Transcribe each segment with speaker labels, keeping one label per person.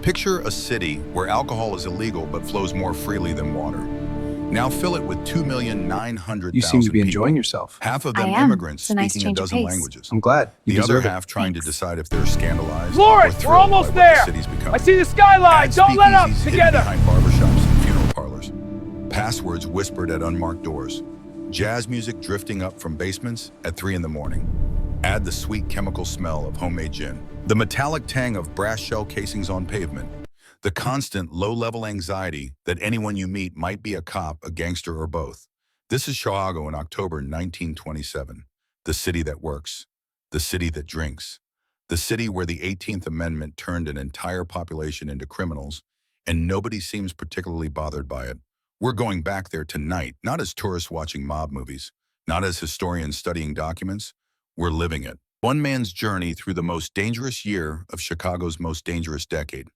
Speaker 1: Picture a city where alcohol is illegal but flows more freely than water. Now fill it with
Speaker 2: You seem to
Speaker 1: 2,900,000
Speaker 2: be enjoying
Speaker 1: people,
Speaker 2: yourself.
Speaker 1: half of
Speaker 3: I
Speaker 1: them
Speaker 3: am.
Speaker 1: immigrants
Speaker 3: It's a nice
Speaker 1: speaking a
Speaker 3: change of
Speaker 1: dozen
Speaker 3: pace.
Speaker 1: languages.
Speaker 2: I'm glad. You
Speaker 1: The other
Speaker 2: deserve it.
Speaker 1: half trying to
Speaker 3: Thanks.
Speaker 1: decide if they're scandalized
Speaker 4: Florence,
Speaker 1: or
Speaker 4: we're
Speaker 1: thrilled
Speaker 4: almost
Speaker 1: by what
Speaker 4: there.
Speaker 1: the city's becoming.
Speaker 4: I see the skyline.
Speaker 1: Add
Speaker 4: Don't let up.
Speaker 1: speakeasies hidden
Speaker 4: Together.
Speaker 1: behind barbershops and funeral parlors. Passwords whispered at unmarked doors. Jazz music drifting up from basements at 3 in the morning. Add the sweet chemical smell of homemade gin. The metallic tang of brass shell casings on pavement. The constant low-level anxiety that anyone you meet might be a cop, a gangster, or both. This is Chicago in October 1927. The city that works. The city that drinks. The city where the 18th Amendment turned an entire population into criminals, and nobody seems particularly bothered by it. We're going back there tonight, not as tourists watching mob movies, not as historians studying documents. We're living it. One man's journey through the most dangerous year of Chicago's most dangerous decade.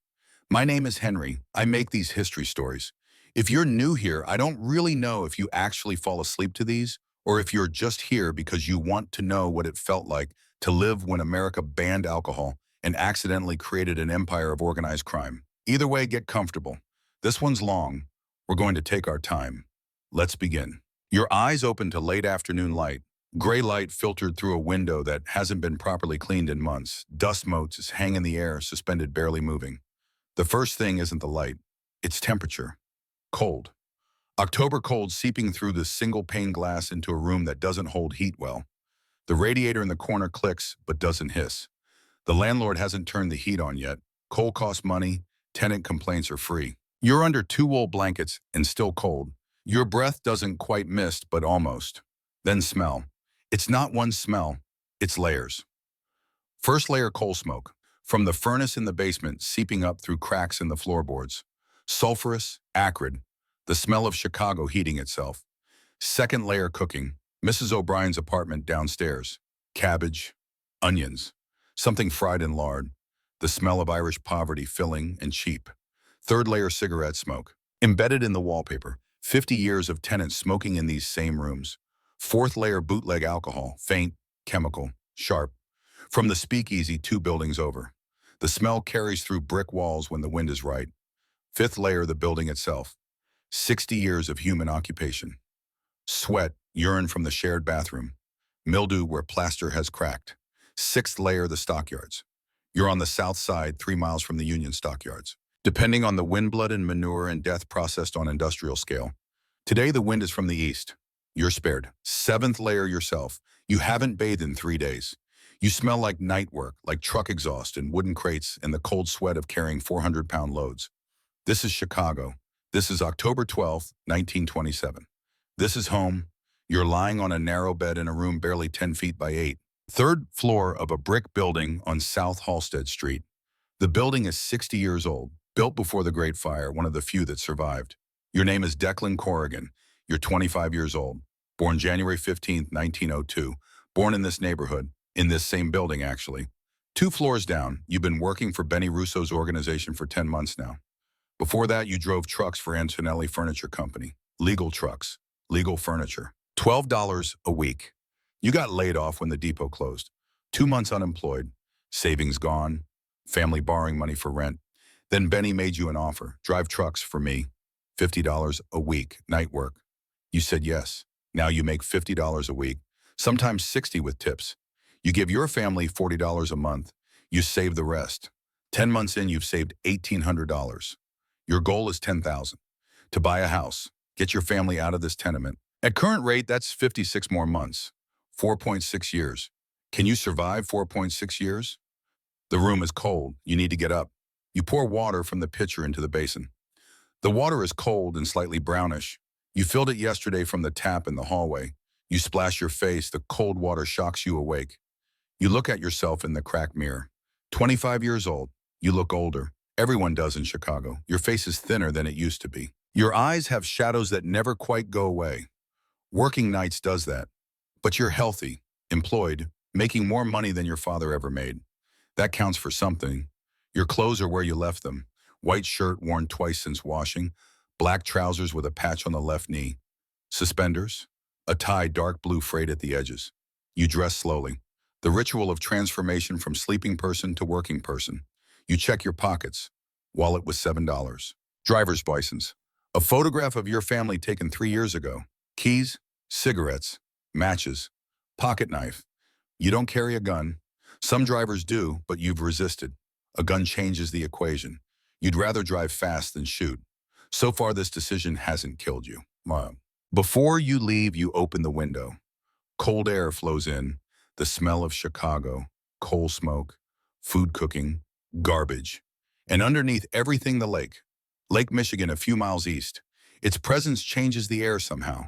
Speaker 1: My name is Henry. I make these history stories. If you're new here, I don't really know if you actually fall asleep to these, or if you're just here because you want to know what it felt like to live when America banned alcohol and accidentally created an empire of organized crime. Either way, get comfortable. This one's long. We're going to take our time. Let's begin. Your eyes open to late afternoon light. Gray light filtered through a window that hasn't been properly cleaned in months. Dust motes hang in the air, suspended, barely moving. The first thing isn't the light, it's temperature. Cold. October cold seeping through the single pane glass into a room that doesn't hold heat well. The radiator in the corner clicks but doesn't hiss. The landlord hasn't turned the heat on yet. Coal costs money, tenant complaints are free. You're under 2 wool blankets and still cold. Your breath doesn't quite mist but almost. Then smell. It's not one smell, it's layers. First layer, coal smoke. From the furnace in the basement seeping up through cracks in the floorboards. Sulfurous, acrid, the smell of Chicago heating itself. Second layer, cooking. Mrs. O'Brien's apartment downstairs. Cabbage, onions, something fried in lard. The smell of Irish poverty, filling and cheap. Third layer, cigarette smoke. Embedded in the wallpaper. 50 years of tenants smoking in these same rooms. Fourth layer, bootleg alcohol, faint, chemical, sharp. From the speakeasy 2 buildings over. The smell carries through brick walls when the wind is right. Fifth layer, the building itself. 60 years of human occupation. Sweat, urine from the shared bathroom. Mildew where plaster has cracked. Sixth layer, the stockyards. You're on the south side, 3 miles from the Union stockyards. Depending on the wind, blood, and manure and death processed on industrial scale. Today, the wind is from the east. You're spared. Seventh layer, yourself. You haven't bathed in 3 days. You smell like night work, like truck exhaust and wooden crates and the cold sweat of carrying 400-pound loads. This is Chicago. This is October 12th, 1927. This is home. You're lying on a narrow bed in a room barely 10 feet by 8. Third floor of a brick building on South Halsted Street. The building is 60 years old, built before the Great Fire, one of the few that survived. Your name is Declan Corrigan. You're 25 years old. Born January 15th, 1902. Born in this neighborhood. In this same building, actually. 2 floors down, you've been working for Benny Russo's organization for 10 months now. Before that, you drove trucks for Antonelli Furniture Company. Legal trucks, legal furniture. $12 a week. You got laid off when the depot closed. 2 months unemployed, savings gone, family borrowing money for rent. Then Benny made you an offer. Drive trucks for me, $50 a week, night work. You said yes. Now you make $50 a week, sometimes $60 with tips. You give your family $40 a month. You save the rest. 10 months in, you've saved $1,800. Your goal is $10,000. To buy a house, get your family out of this tenement. At current rate, that's 56 more months. 4.6 years. Can you survive 4.6 years? The room is cold. You need to get up. You pour water from the pitcher into the basin. The water is cold and slightly brownish. You filled it yesterday from the tap in the hallway. You splash your face. The cold water shocks you awake. You look at yourself in the cracked mirror. 25 years old. You look older. Everyone does in Chicago. Your face is thinner than it used to be. Your eyes have shadows that never quite go away. Working nights does that. But you're healthy, employed, making more money than your father ever made. That counts for something. Your clothes are where you left them. White shirt worn twice since washing. Black trousers with a patch on the left knee. Suspenders. A tie dark blue frayed at the edges. You dress slowly. The ritual of transformation from sleeping person to working person. You check your pockets. Wallet was $7. Driver's license. A photograph of your family taken 3 years ago. Keys, cigarettes, matches, pocket knife. You don't carry a gun. Some drivers do, but you've resisted. A gun changes the equation. You'd rather drive fast than shoot. So far, this decision hasn't killed you. Before you leave, you open the window. Cold air flows in, the smell of Chicago, coal smoke, food cooking, garbage. And underneath everything, the lake. Lake Michigan, a few miles east. Its presence changes the air somehow.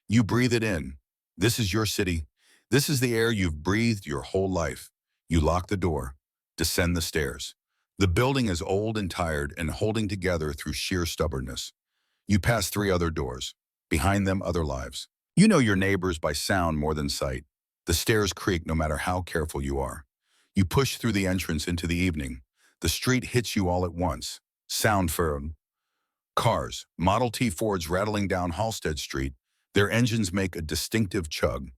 Speaker 1: You breathe it in. This is your city. This is the air you've breathed your whole life. You lock the door, descend the stairs. The building is old and tired and holding together through sheer stubbornness. You pass 3 other doors. Behind them, other lives. You know your neighbors by sound more than sight. The stairs creak no matter how careful you are. You push through the entrance into the evening. The street hits you all at once. Sound firm. Cars, Model T Fords rattling down Halsted Street. Their engines make a distinctive chug.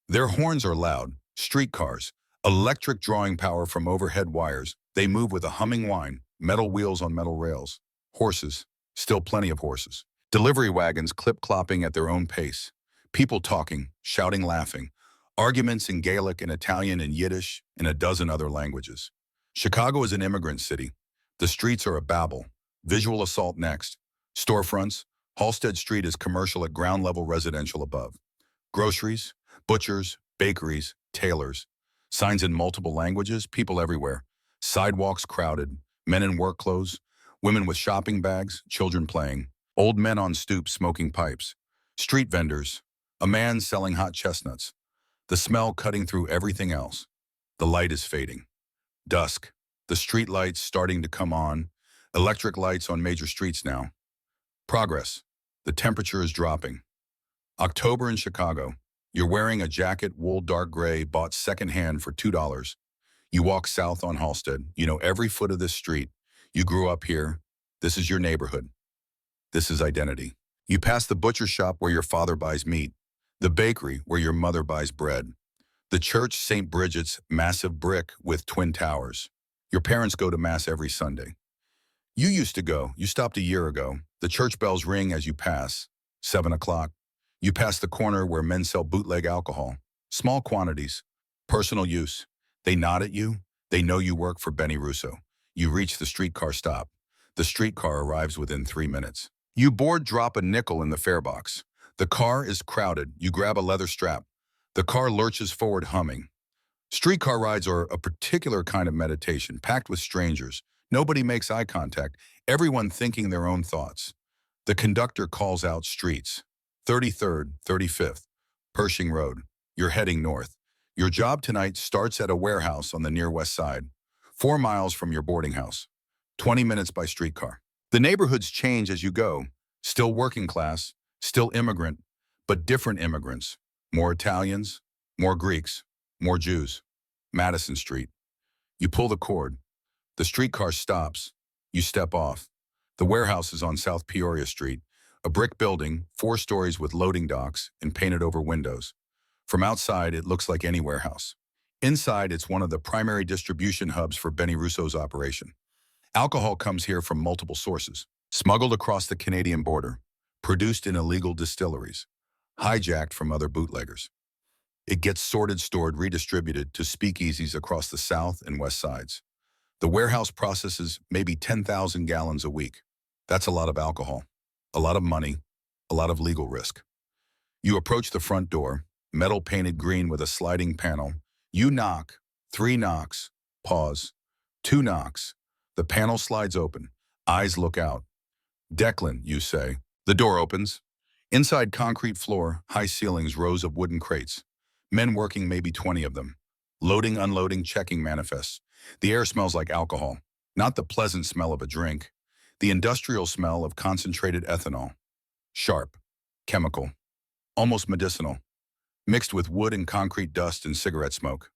Speaker 1: Their horns are loud. Streetcars, electric drawing power from overhead wires. They move with a humming whine, metal wheels on metal rails. Horses, still plenty of horses. Delivery wagons clip-clopping at their own pace. People talking, shouting, laughing. Arguments in Gaelic and Italian and Yiddish and a dozen other languages. Chicago is an immigrant city. The streets are a babel. Visual assault next. Storefronts. Halsted Street is commercial at ground-level residential above. Groceries, butchers, bakeries, tailors. Signs in multiple languages, people everywhere. Sidewalks crowded, men in work clothes, women with shopping bags, children playing. Old men on stoops smoking pipes. Street vendors. A man selling hot chestnuts. The smell cutting through everything else. The light is fading. Dusk. The street lights starting to come on. Electric lights on major streets now. Progress. The temperature is dropping. October in Chicago. You're wearing a jacket, wool dark gray, bought secondhand for $2. You walk south on Halsted. You know every foot of this street. You grew up here. This is your neighborhood. This is identity. You pass the butcher shop where your father buys meat, the bakery where your mother buys bread, the church St. Bridget's, massive brick with twin towers. Your parents go to mass every Sunday. You used to go. You stopped a year ago. The church bells ring as you pass. 7 o'clock. You pass the corner where men sell bootleg alcohol. Small quantities. Personal use. They nod at you. They know you work for Benny Russo. You reach the streetcar stop. The streetcar arrives within 3 minutes. You board, drop a nickel in the fare box. The car is crowded. You grab a leather strap. The car lurches forward humming. Streetcar rides are a particular kind of meditation, packed with strangers. Nobody makes eye contact, everyone thinking their own thoughts. The conductor calls out streets. 33rd, 35th, Pershing Road. You're heading north. Your job tonight starts at a warehouse on the near west side, 4 miles from your boarding house, 20 minutes by streetcar. The neighborhoods change as you go. Still working class, still immigrant, but different immigrants. More Italians, more Greeks, more Jews. Madison Street. You pull the cord. The streetcar stops. You step off. The warehouse is on South Peoria Street, a brick building, 4 stories with loading docks and painted over windows. From outside, it looks like any warehouse. Inside, it's one of the primary distribution hubs for Benny Russo's operation. Alcohol comes here from multiple sources, smuggled across the Canadian border, produced in illegal distilleries, hijacked from other bootleggers. It gets sorted, stored, redistributed to speakeasies across the south and west sides. The warehouse processes maybe 10,000 gallons a week. That's a lot of alcohol, a lot of money, a lot of legal risk. You approach the front door, metal painted green with a sliding panel. You knock, 3 knocks, pause, 2 knocks. The panel slides open, eyes look out. Declan, you say. The door opens. Inside, concrete floor, high ceilings, rows of wooden crates. Men working, maybe 20 of them. Loading, unloading, checking manifests. The air smells like alcohol, not the pleasant smell of a drink. The industrial smell of concentrated ethanol. Sharp, chemical, almost medicinal, mixed with wood and concrete dust and cigarette smoke.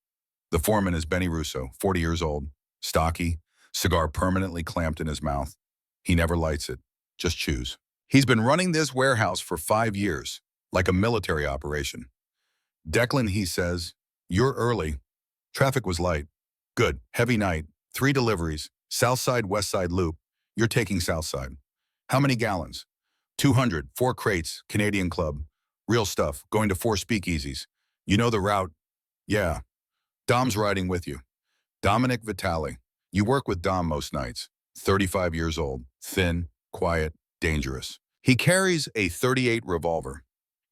Speaker 1: The foreman is Benny Russo, 40 years old, stocky, cigar permanently clamped in his mouth. He never lights it, just chews. He's been running this warehouse for 5 years, like a military operation. Declan, he says, you're early. Traffic was light. Good, heavy night, 3 deliveries, South side, west side loop. You're taking south side. How many gallons? 200, 4 crates, Canadian Club. Real stuff, going to 4 speakeasies. You know the route? Yeah. Dom's riding with you. Dominic Vitale. You work with Dom most nights. 35 years old, thin, quiet, dangerous. He carries a .38 revolver.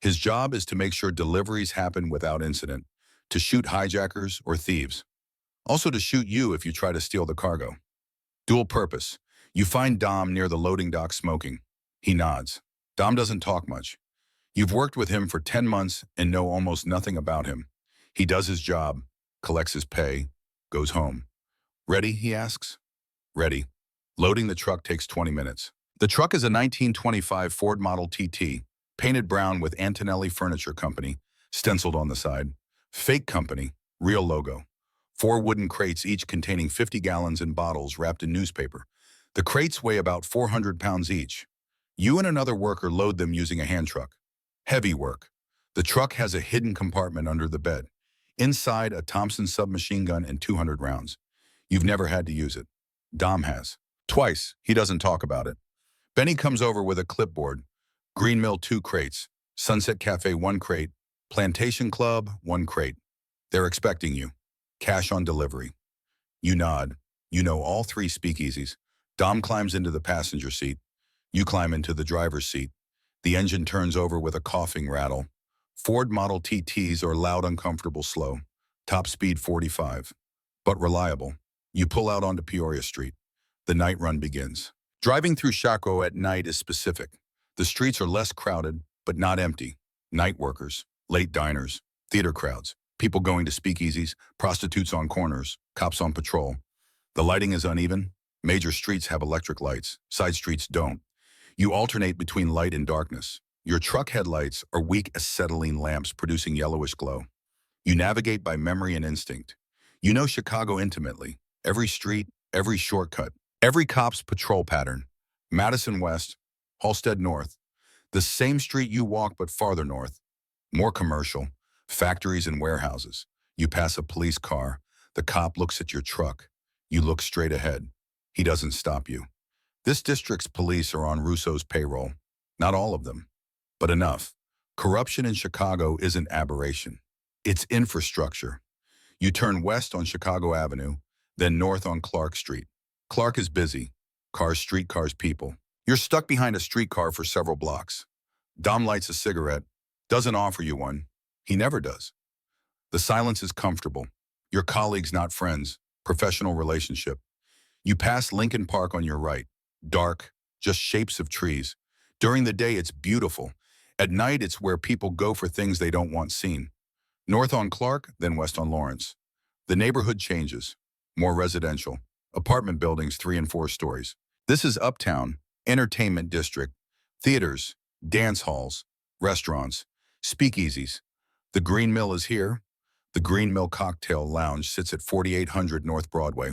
Speaker 1: His job is to make sure deliveries happen without incident, to shoot hijackers or thieves. Also to shoot you if you try to steal the cargo. Dual purpose. You find Dom near the loading dock smoking. He nods. Dom doesn't talk much. You've worked with him for 10 months and know almost nothing about him. He does his job, collects his pay, goes home. Ready, he asks. Ready. Loading the truck takes 20 minutes. The truck is a 1925 Ford Model TT, painted brown with Antonelli Furniture Company, stenciled on the side. Fake company, real logo. 4 wooden crates, each containing 50 gallons in bottles wrapped in newspaper. The crates weigh about 400 pounds each. You and another worker load them using a hand truck. Heavy work. The truck has a hidden compartment under the bed. Inside, a Thompson submachine gun and 200 rounds. You've never had to use it. Dom has. Twice. He doesn't talk about it. Benny comes over with a clipboard. Green Mill, 2 crates. Sunset Cafe, 1 crate. Plantation Club, 1 crate. They're expecting you. Cash on delivery. You nod. You know all 3 speakeasies. Dom climbs into the passenger seat. You climb into the driver's seat. The engine turns over with a coughing rattle. Ford Model TTs are loud, uncomfortable, slow. Top speed 45. But reliable. You pull out onto Peoria Street. The night run begins. Driving through Chaco at night is specific. The streets are less crowded, but not empty. Night workers, late diners, theater crowds, people going to speakeasies, prostitutes on corners, cops on patrol. The lighting is uneven. Major streets have electric lights. Side streets don't. You alternate between light and darkness. Your truck headlights are weak acetylene lamps producing yellowish glow. You navigate by memory and instinct. You know Chicago intimately. Every street, every shortcut, every cop's patrol pattern. Madison West, Halsted North. The same street you walk but farther north. More commercial, factories and warehouses. You pass a police car. The cop looks at your truck. You look straight ahead. He doesn't stop you. This district's police are on Russo's payroll. Not all of them, but enough. Corruption in Chicago isn't aberration. It's infrastructure. You turn west on Chicago Avenue, then north on Clark Street. Clark is busy. Cars, streetcars, people. You're stuck behind a streetcar for several blocks. Dom lights a cigarette, doesn't offer you one. He never does. The silence is comfortable. Your colleagues, not friends. Professional relationship. You pass Lincoln Park on your right. Dark, just shapes of trees. During the day, it's beautiful. At night, it's where people go for things they don't want seen. North on Clark, then west on Lawrence. The neighborhood changes. More residential. Apartment buildings, 3 and 4 stories. This is Uptown, entertainment district. Theaters, dance halls, restaurants, speakeasies. The Green Mill is here. The Green Mill Cocktail Lounge sits at 4800 North Broadway.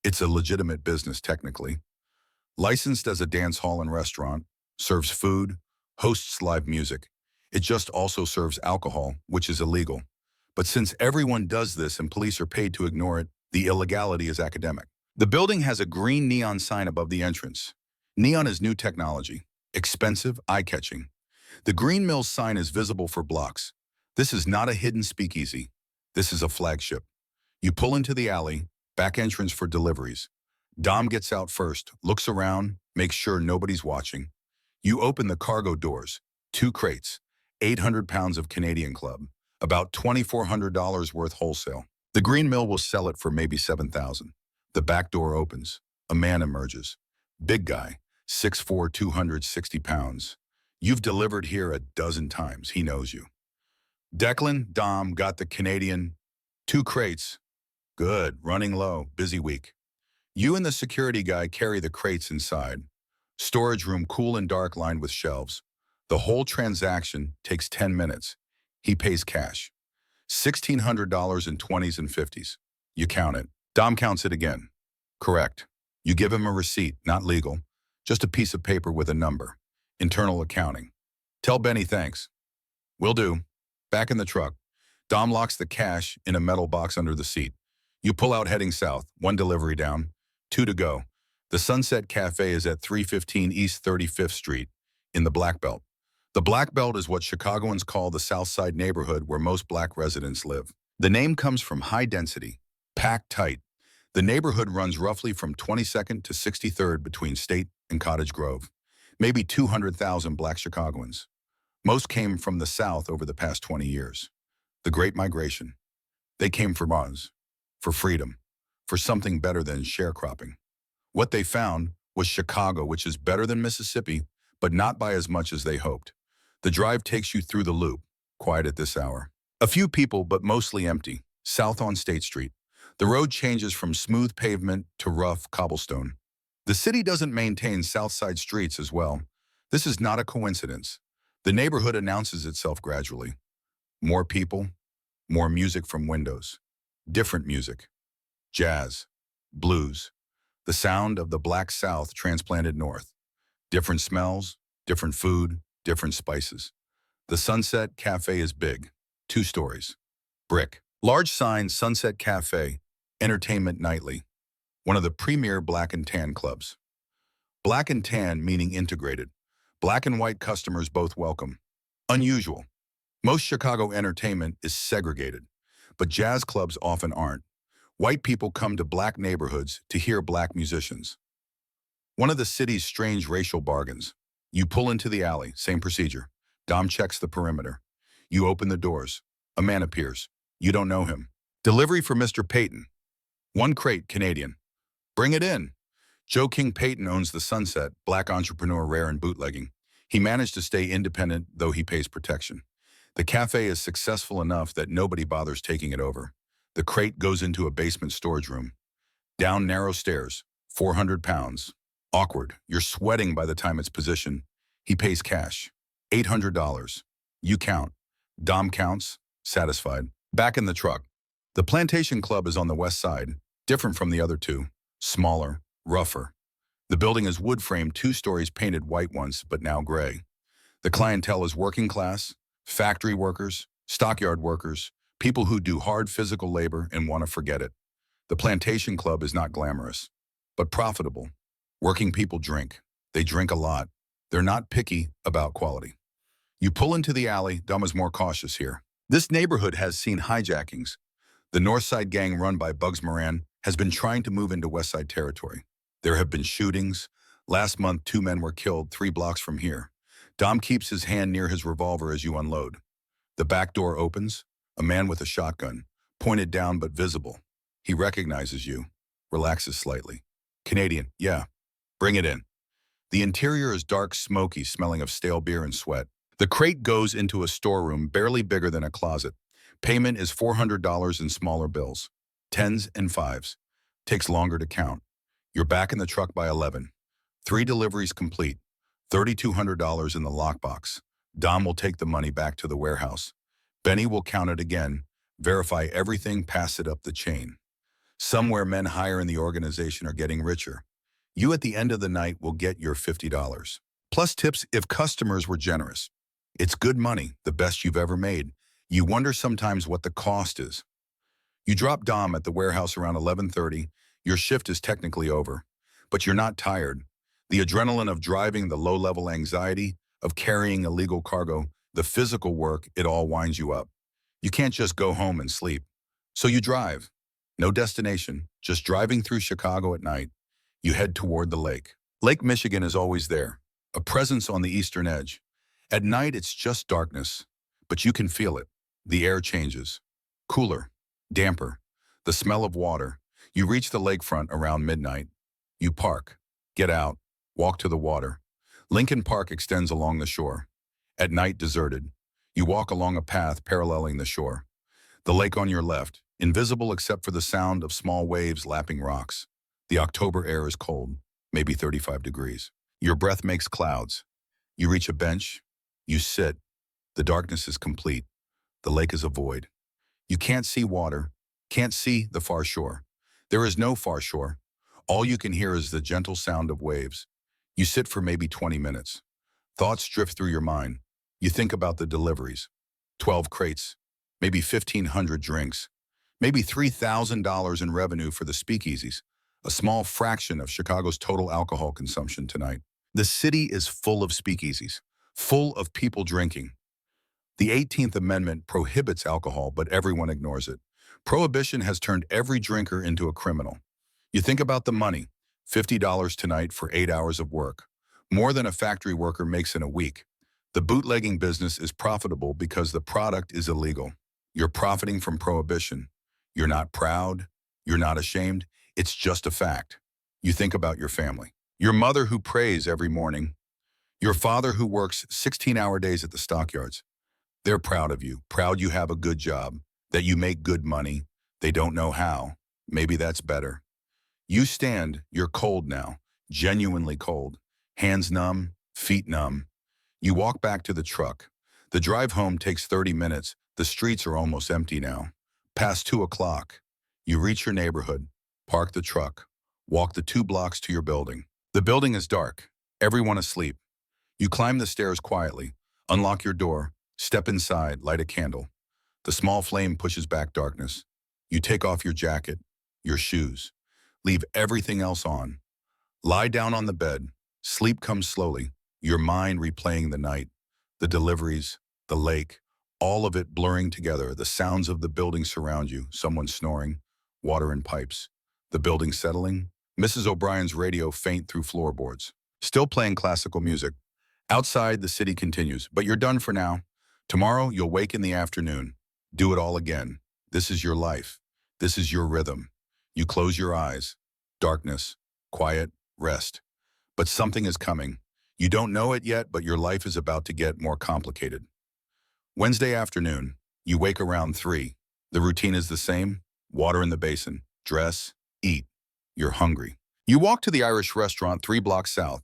Speaker 1: It's a legitimate business, technically. Licensed as a dance hall and restaurant, serves food, hosts live music. It just also serves alcohol, which is illegal. But since everyone does this and police are paid to ignore it, the illegality is academic. The building has a green neon sign above the entrance. Neon is new technology, expensive, eye-catching. The Green Mill sign is visible for blocks. This is not a hidden speakeasy. This is a flagship. You pull into the alley, back entrance for deliveries. Dom gets out first, looks around, makes sure nobody's watching. You open the cargo doors. 2 crates, 800 pounds of Canadian Club, about $2,400 worth wholesale. The Green Mill will sell it for maybe $7,000. The back door opens. A man emerges. Big guy, 6'4", 260 pounds. You've delivered here a dozen times. He knows you. Declan, Dom, got the Canadian. 2 crates. Good, running low, busy week. You and the security guy carry the crates inside. Storage room cool and dark lined with shelves. The whole transaction takes 10 minutes. He pays cash. $1,600 in 20s and 50s. You count it. Dom counts it again. Correct. You give him a receipt, not legal. Just a piece of paper with a number. Internal accounting. Tell Benny thanks. Will do. Back in the truck. Dom locks the cash in a metal box under the seat. You pull out heading south. 1 delivery down. 2 to go. The Sunset Cafe is at 315 East 35th Street in the Black Belt. The Black Belt is what Chicagoans call the South Side neighborhood where most black residents live. The name comes from high density, packed tight. The neighborhood runs roughly from 22nd to 63rd between State and Cottage Grove. Maybe 200,000 black Chicagoans. Most came from the South over the past 20 years. The Great Migration. They came for us, for freedom, for something better than sharecropping. What they found was Chicago, which is better than Mississippi, but not by as much as they hoped. The drive takes you through the Loop, quiet at this hour. A few people, but mostly empty, south on State Street. The road changes from smooth pavement to rough cobblestone. The city doesn't maintain South Side streets as well. This is not a coincidence. The neighborhood announces itself gradually. More people, more music from windows. Different music. Jazz, blues, the sound of the Black South transplanted north. Different smells, different food, different spices. The Sunset Cafe is big, 2 stories. Brick. Large sign, Sunset Cafe, entertainment nightly. One of the premier black and tan clubs. Black and tan meaning integrated. Black and white customers both welcome. Unusual. Most Chicago entertainment is segregated, but jazz clubs often aren't. White people come to black neighborhoods to hear black musicians. One of the city's strange racial bargains. You pull into the alley, same procedure. Dom checks the perimeter. You open the doors. A man appears. You don't know him. Delivery for Mr. Payton. 1 crate, Canadian. Bring it in. Joe King Payton owns the Sunset, black entrepreneur rare in bootlegging. He managed to stay independent, though he pays protection. The cafe is successful enough that nobody bothers taking it over. The crate goes into a basement storage room. Down narrow stairs, 400 pounds. Awkward. You're sweating by the time it's positioned. He pays cash. $800. You count. Dom counts, satisfied. Back in the truck. The Plantation Club is on the west side, different from the other 2. Smaller, rougher. The building is wood framed, 2 stories painted white once, but now gray. The clientele is working class, factory workers, stockyard workers, people who do hard physical labor and want to forget it. The Plantation Club is not glamorous, but profitable. Working people drink. They drink a lot. They're not picky about quality. You pull into the alley, Dom is more cautious here. This neighborhood has seen hijackings. The North Side gang run by Bugs Moran has been trying to move into West Side territory. There have been shootings. Last month, 2 men were killed 3 blocks from here. Dom keeps his hand near his revolver as you unload. The back door opens. A man with a shotgun, pointed down but visible. He recognizes you, relaxes slightly. Canadian, yeah, bring it in. The interior is dark, smoky, smelling of stale beer and sweat. The crate goes into a storeroom barely bigger than a closet. Payment is $400 in smaller bills. 10s and 5s. Takes longer to count. You're back in the truck by 11. 3 deliveries complete. $3,200 in the lockbox. Dom will take the money back to the warehouse. Benny will count it again, verify everything, pass it up the chain. Somewhere men higher in the organization are getting richer. You at the end of the night will get your $50. Plus tips if customers were generous. It's good money, the best you've ever made. You wonder sometimes what the cost is. You drop Dom at the warehouse around 11:30. Your shift is technically over, but you're not tired. The adrenaline of driving, the low-level anxiety of carrying illegal cargo, the physical work, it all winds you up. You can't just go home and sleep. So you drive. No destination, just driving through Chicago at night. You head toward the lake. Lake Michigan is always there, a presence on the eastern edge. At night, it's just darkness, but you can feel it. The air changes. Cooler, damper, the smell of water. You reach the lakefront around midnight. You park, get out, walk to the water. Lincoln Park extends along the shore. At night, deserted. You walk along a path paralleling the shore. The lake on your left, invisible except for the sound of small waves lapping rocks. The October air is cold, maybe 35 degrees. Your breath makes clouds. You reach a bench. You sit. The darkness is complete. The lake is a void. You can't see water, can't see the far shore. There is no far shore. All you can hear is the gentle sound of waves. You sit for maybe 20 minutes. Thoughts drift through your mind. You think about the deliveries. 12 crates, maybe 1,500 drinks, maybe $3,000 in revenue for the speakeasies. a small fraction of Chicago's total alcohol consumption tonight. The city is full of speakeasies, full of people drinking. The 18th Amendment prohibits alcohol, but everyone ignores it. Prohibition has turned every drinker into a criminal. You think about the money, $50 tonight for 8 hours of work, more than a factory worker makes in a week. The bootlegging business is profitable because the product is illegal. You're profiting from prohibition. You're not proud. You're not ashamed. It's just a fact. You think about your family. Your mother who prays every morning. Your father who works 16-hour days at the stockyards. They're proud of you, proud you have a good job, that you make good money. They don't know how. Maybe that's better. You stand, you're cold now, genuinely cold. Hands numb, feet numb. You walk back to the truck. The drive home takes 30 minutes. The streets are almost empty now. Past 2 o'clock. You reach your neighborhood, park the truck, walk the 2 blocks to your building. The building is dark, everyone asleep. You climb the stairs quietly, unlock your door, step inside, light a candle. The small flame pushes back darkness. You take off your jacket, your shoes, leave everything else on. Lie down on the bed. Sleep comes slowly, your mind replaying the night, the deliveries, the lake, all of it blurring together. The sounds of the building surround you, someone snoring, water in pipes. The building settling, Mrs. O'Brien's radio faint through floorboards. Still playing classical music. Outside, the city continues, but you're done for now. Tomorrow, you'll wake in the afternoon. Do it all again. This is your life. This is your rhythm. You close your eyes. Darkness, quiet, rest. But something is coming. You don't know it yet, but your life is about to get more complicated. Wednesday afternoon, you wake around 3. The routine is the same. Water in the basin. Dress, eat. You're hungry. You walk to the Irish restaurant 3 blocks south.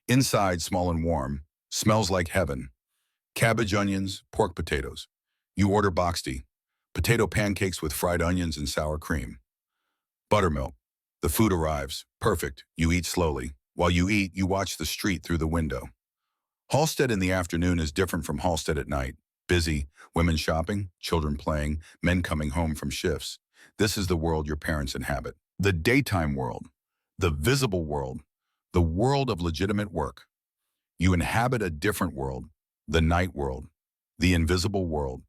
Speaker 1: Inside, small and warm. Smells like heaven. Cabbage, onions, pork potatoes. You order boxty. Potato pancakes with fried onions and sour cream. Buttermilk. The food arrives. Perfect. You eat slowly. While you eat, you watch the street through the window. Halstead in the afternoon is different from Halstead at night. Busy, women shopping, children playing, men coming home from shifts. This is the world your parents inhabit. The daytime world. The visible world. The world of legitimate work. You inhabit a different world. The night world. The invisible world.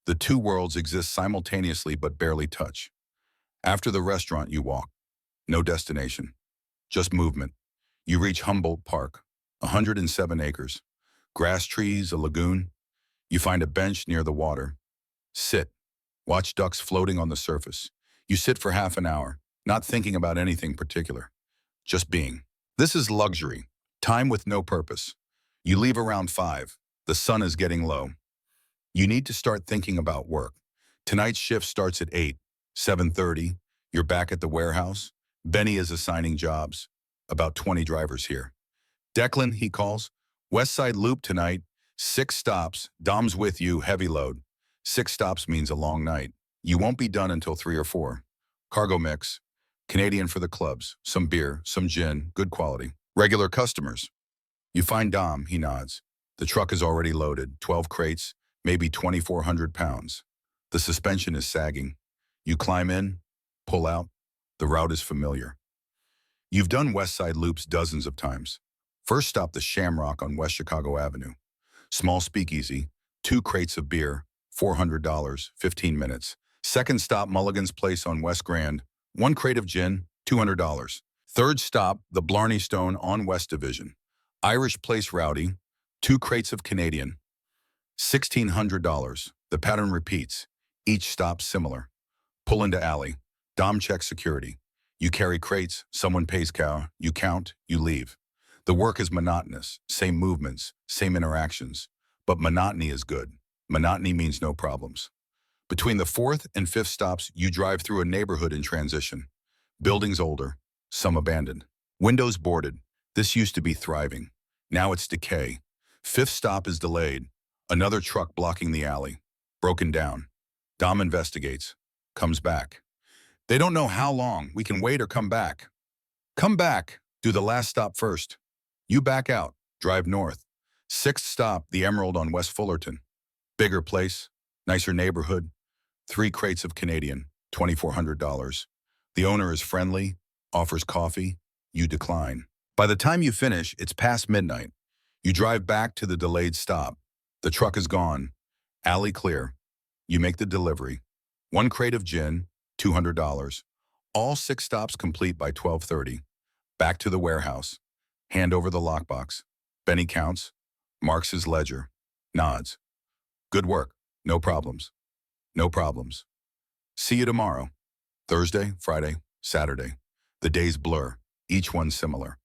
Speaker 1: The 2 worlds exist simultaneously but barely touch. After the restaurant, you walk. No destination. Just movement. You reach Humboldt Park, 107 acres. Grass trees, a lagoon. You find a bench near the water. Sit. Watch ducks floating on the surface. You sit for half an hour, not thinking about anything particular. Just being. This is luxury. Time with no purpose. You leave around 5. The sun is getting low. You need to start thinking about work. Tonight's shift starts at 8, 7:30. You're back at the warehouse. Benny is assigning jobs. About 20 drivers here. Declan, he calls. West Side Loop tonight. 6 stops. Dom's with you, heavy load. 6 stops means a long night. You won't be done until 3 or 4. Cargo mix. Canadian for the clubs. Some beer, some gin, good quality. Regular customers. You find Dom, he nods. The truck is already loaded, 12 crates, maybe 2,400 pounds. The suspension is sagging. You climb in, pull out. The route is familiar. You've done West Side Loops dozens of times. First stop the Shamrock on West Chicago Avenue. Small speakeasy, 2 crates of beer, $400, 15 minutes. Second stop Mulligan's Place on West Grand, 1 crate of gin, $200. Third stop, the Blarney Stone on West Division. Irish Place Rowdy, 2 crates of Canadian, $1,600. The pattern repeats. Each stop similar. Pull into alley. Dom checks security. You carry crates, someone pays cow, you count, you leave. The work is monotonous, same movements, same interactions. But monotony is good. Monotony means no problems. Between the 4th and 5th stops, you drive through a neighborhood in transition. Buildings older, some abandoned. Windows boarded. This used to be thriving. Now it's decay. 5th stop is delayed. Another truck blocking the alley. Broken down. Dom investigates. Comes back. They don't know how long. We can wait or come back. Come back. Do the last stop first. You back out. Drive north. 6th stop, the Emerald on West Fullerton. Bigger place. Nicer neighborhood. 3 crates of Canadian. $2,400. The owner is friendly. offers coffee, you decline. By the time you finish, it's past midnight. You drive back to the delayed stop. The truck is gone. Alley clear. You make the delivery. One crate of gin, $200. All 6 stops complete by 12:30. Back to the warehouse. Hand over the lockbox. Benny counts, marks his ledger, nods. Good work. No problems. No problems. See you tomorrow. Thursday, Friday, Saturday. The days blur, each one similar.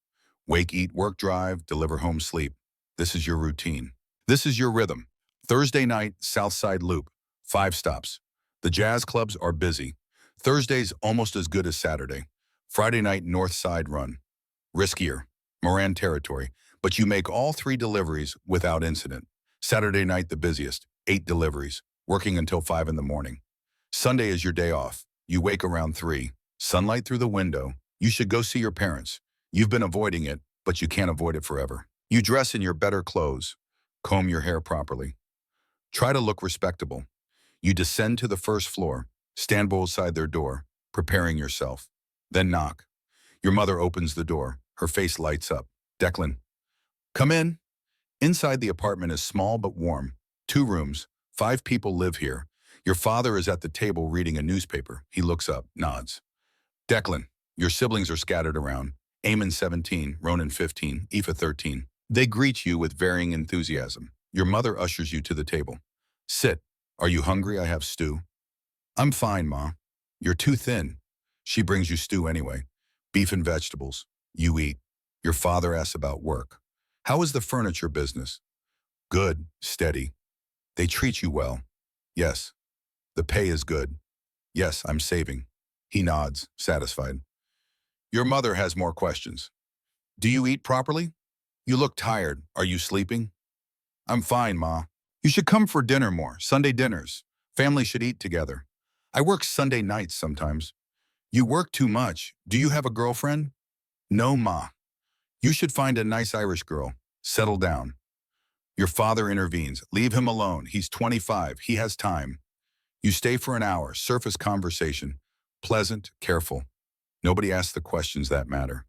Speaker 1: Wake, eat, work, drive, deliver, home, sleep. This is your routine. This is your rhythm. Thursday night, South Side Loop. 5 stops. The jazz clubs are busy. Thursday's almost as good as Saturday. Friday night, North Side run. Riskier, Moran territory, but you make all 3 deliveries without incident. Saturday night, the busiest, 8 deliveries, working until 5 in the morning. Sunday is your day off. You wake around 3. Sunlight through the window. You should go see your parents. You've been avoiding it, but you can't avoid it forever. You dress in your better clothes. Comb your hair properly. Try to look respectable. You descend to the first floor, stand beside their door, preparing yourself. Then knock. Your mother opens the door. Her face lights up. Declan. Come in. Inside the apartment is small but warm. 2 rooms. 5 people live here. Your father is at the table reading a newspaper. He looks up, nods. Declan, your siblings are scattered around. Eamon 17, Ronan 15, Aoife 13. They greet you with varying enthusiasm. Your mother ushers you to the table. Sit. Are you hungry? I have stew. I'm fine, Ma. You're too thin. She brings you stew anyway. Beef and vegetables. You eat. Your father asks about work. How is the furniture business? Good, steady. They treat you well. Yes. The pay is good. Yes, I'm saving. He nods, satisfied. Your mother has more questions. Do you eat properly? You look tired. Are you sleeping? I'm fine, Ma. You should come for dinner more, Sunday dinners. Family should eat together. I work Sunday nights sometimes. You work too much. Do you have a girlfriend? No, Ma. You should find a nice Irish girl. Settle down. Your father intervenes. Leave him alone. He's 25. He has time. You stay for an hour. Surface conversation. Pleasant, careful. Nobody asks the questions that matter.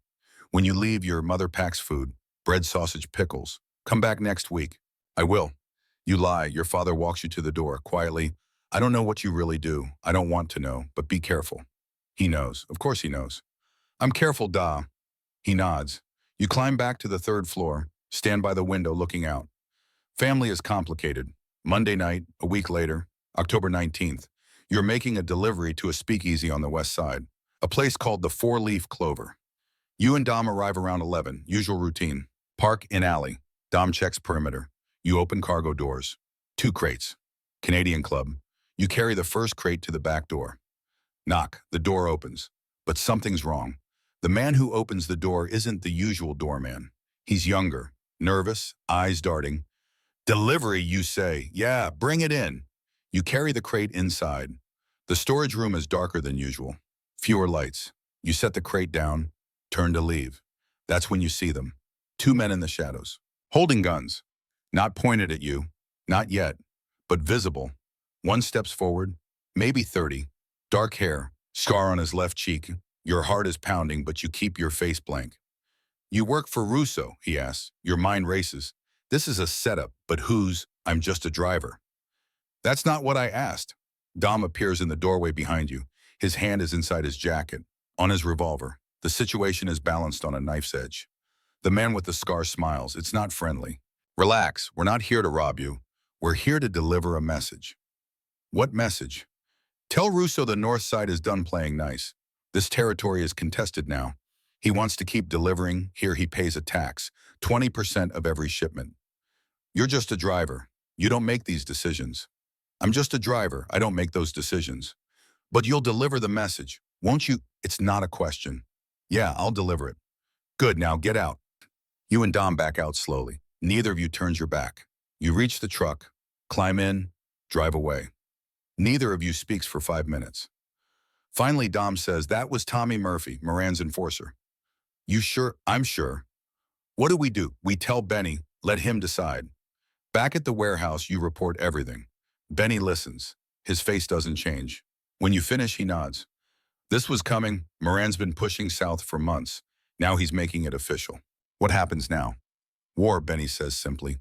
Speaker 1: When you leave, your mother packs food. Bread, sausage, pickles. Come back next week. I will. You lie. Your father walks you to the door, quietly. I don't know what you really do. I don't want to know, but be careful. He knows. Of course he knows. I'm careful, Da. He nods. You climb back to the 3rd floor, stand by the window looking out. Family is complicated. Monday night, a week later, October 19th, you're making a delivery to a speakeasy on the west side, a place called the 4-Leaf Clover. You and Dom arrive around 11, usual routine. Park in alley. Dom checks perimeter. You open cargo doors. 2 crates. Canadian Club. You carry the first crate to the back door. Knock. The door opens. But something's wrong. The man who opens the door isn't the usual doorman. He's younger, nervous, eyes darting. Delivery, you say. Yeah, bring it in. You carry the crate inside. The storage room is darker than usual. Fewer lights. You set the crate down, turn to leave. That's when you see them. 2 men in the shadows, holding guns. Not pointed at you, not yet, but visible. One steps forward, maybe 30. Dark hair, scar on his left cheek. Your heart is pounding, but you keep your face blank. You work for Russo, he asks. Your mind races. This is a setup, but whose? I'm just a driver. That's not what I asked. Dom appears in the doorway behind you. His hand is inside his jacket, on his revolver. The situation is balanced on a knife's edge. The man with the scar smiles. It's not friendly. Relax, we're not here to rob you. We're here to deliver a message. What message? Tell Russo the North Side is done playing nice. This territory is contested now. He wants to keep delivering. Here he pays a tax, 20% of every shipment. You're just a driver. You don't make these decisions. I'm just a driver. I don't make those decisions. But you'll deliver the message, won't you? It's not a question. Yeah, I'll deliver it. Good, now get out. You and Dom back out slowly. Neither of you turns your back. You reach the truck, climb in, drive away. Neither of you speaks for 5 minutes. Finally, Dom says, that was Tommy Murphy, Moran's enforcer. You sure? I'm sure. What do? We tell Benny, let him decide. Back at the warehouse, you report everything. Benny listens. His face doesn't change. When you finish, he nods. This was coming. Moran's been pushing south for months. Now he's making it official. What happens now? War, Benny says simply.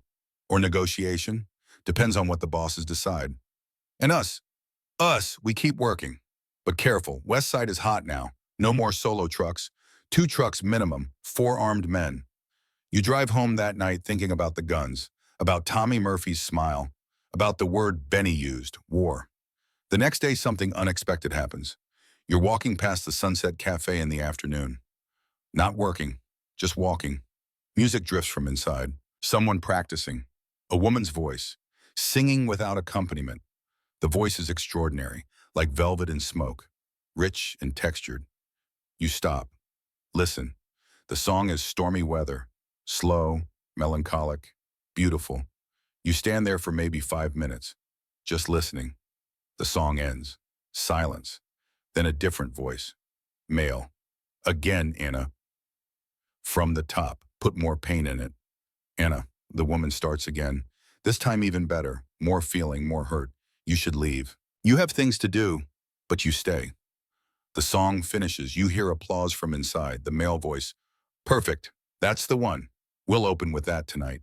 Speaker 1: Or negotiation? Depends on what the bosses decide. And us, we keep working. But careful, West Side is hot now. No more solo trucks. 2 trucks minimum, 4 armed men. You drive home that night thinking about the guns, about Tommy Murphy's smile, about the word Benny used, war. The next day, something unexpected happens. You're walking past the Sunset Cafe in the afternoon. Not working, just walking. Music drifts from inside. Someone practicing. A woman's voice. Singing without accompaniment. The voice is extraordinary, like velvet and smoke. Rich and textured. You stop. Listen. The song is Stormy Weather. Slow, melancholic, beautiful. You stand there for maybe 5 minutes, just listening. The song ends. Silence. Then a different voice. Male. Again, Anna. From the top. Put more pain in it. Anna. The woman starts again. This time even better. More feeling, more hurt. You should leave. You have things to do, but you stay. The song finishes. You hear applause from inside. The male voice. Perfect. That's the one. We'll open with that tonight.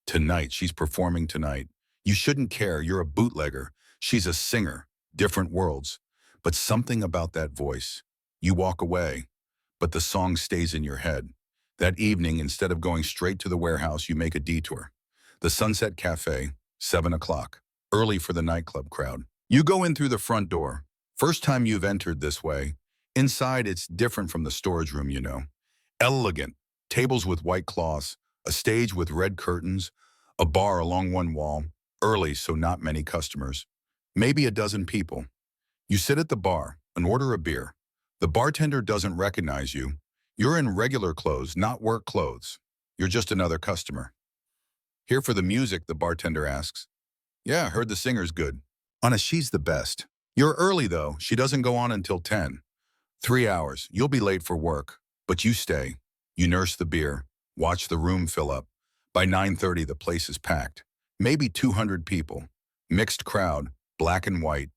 Speaker 1: Tonight. She's performing tonight. You shouldn't care. You're a bootlegger. She's a singer. Different worlds. But something about that voice. You walk away, but the song stays in your head. That evening, instead of going straight to the warehouse, you make a detour. The Sunset Cafe, 7 o'clock. Early for the nightclub crowd. You go in through the front door. First time you've entered this way. Inside, it's different from the storage room, you know. Elegant. Tables with white cloths. A stage with red curtains. A bar along one wall. Early, so not many customers. Maybe a dozen people. You sit at the bar and order a beer. The bartender doesn't recognize you. You're in regular clothes, not work clothes. You're just another customer. Here for the music, the bartender asks. Yeah, heard the singer's good. Anna, she's the best. You're early, though. She doesn't go on until 10. 3 hours. You'll be late for work. But you stay. You nurse the beer. Watch the room fill up. By 9:30, the place is packed. Maybe 200 people. Mixed crowd. Black and white.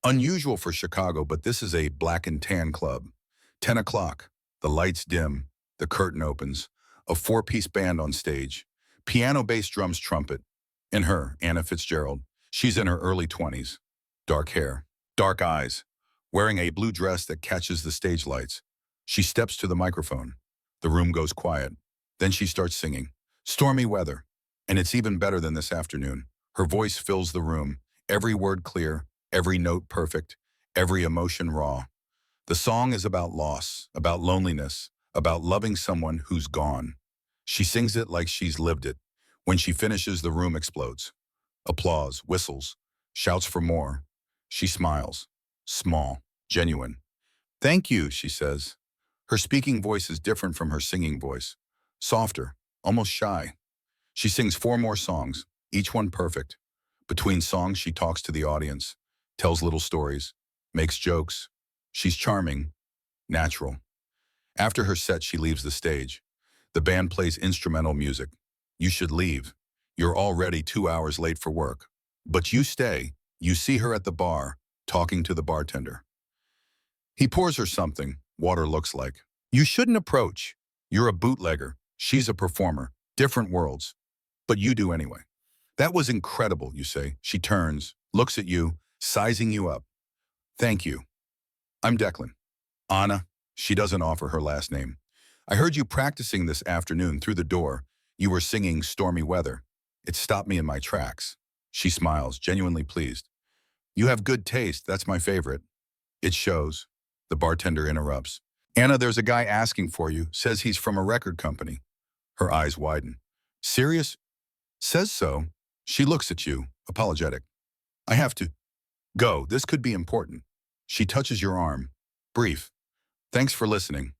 Speaker 1: Unusual for Chicago, but this is a black and tan club. 10 o'clock. The lights dim. The curtain opens. A 4-piece band on stage. Piano, bass, drums, trumpet. And her, Anna Fitzgerald. She's in her early 20s. Dark hair. Dark eyes. Wearing a blue dress that catches the stage lights. She steps to the microphone. The room goes quiet. Then she starts singing. Stormy Weather. And it's even better than this afternoon. Her voice fills the room. Every word clear. Every note perfect. Every emotion raw. The song is about loss, about loneliness, about loving someone who's gone. She sings it like she's lived it. When she finishes, the room explodes. Applause, whistles, shouts for more. She smiles. Small, genuine. Thank you, she says. Her speaking voice is different from her singing voice. Softer, almost shy. She sings 4 more songs, each one perfect. Between songs, she talks to the audience, tells little stories, makes jokes. She's charming, natural. After her set, she leaves the stage. The band plays instrumental music. You should leave. You're already 2 hours late for work. But you stay. You see her at the bar, talking to the bartender. He pours her something, water looks like. You shouldn't approach. You're a bootlegger. She's a performer. Different worlds. But you do anyway. That was incredible, you say. She turns, looks at you, sizing you up. Thank you. I'm Declan. Anna. She doesn't offer her last name. I heard you practicing this afternoon through the door. You were singing Stormy Weather. It stopped me in my tracks. She smiles, genuinely pleased. You have good taste. That's my favorite. It shows. The bartender interrupts. Anna, there's a guy asking for you. Says he's from a record company. Her eyes widen. Serious? Says so. She looks at you, apologetic. I have to go. This could be important. She touches your arm. Brief. Thanks for listening.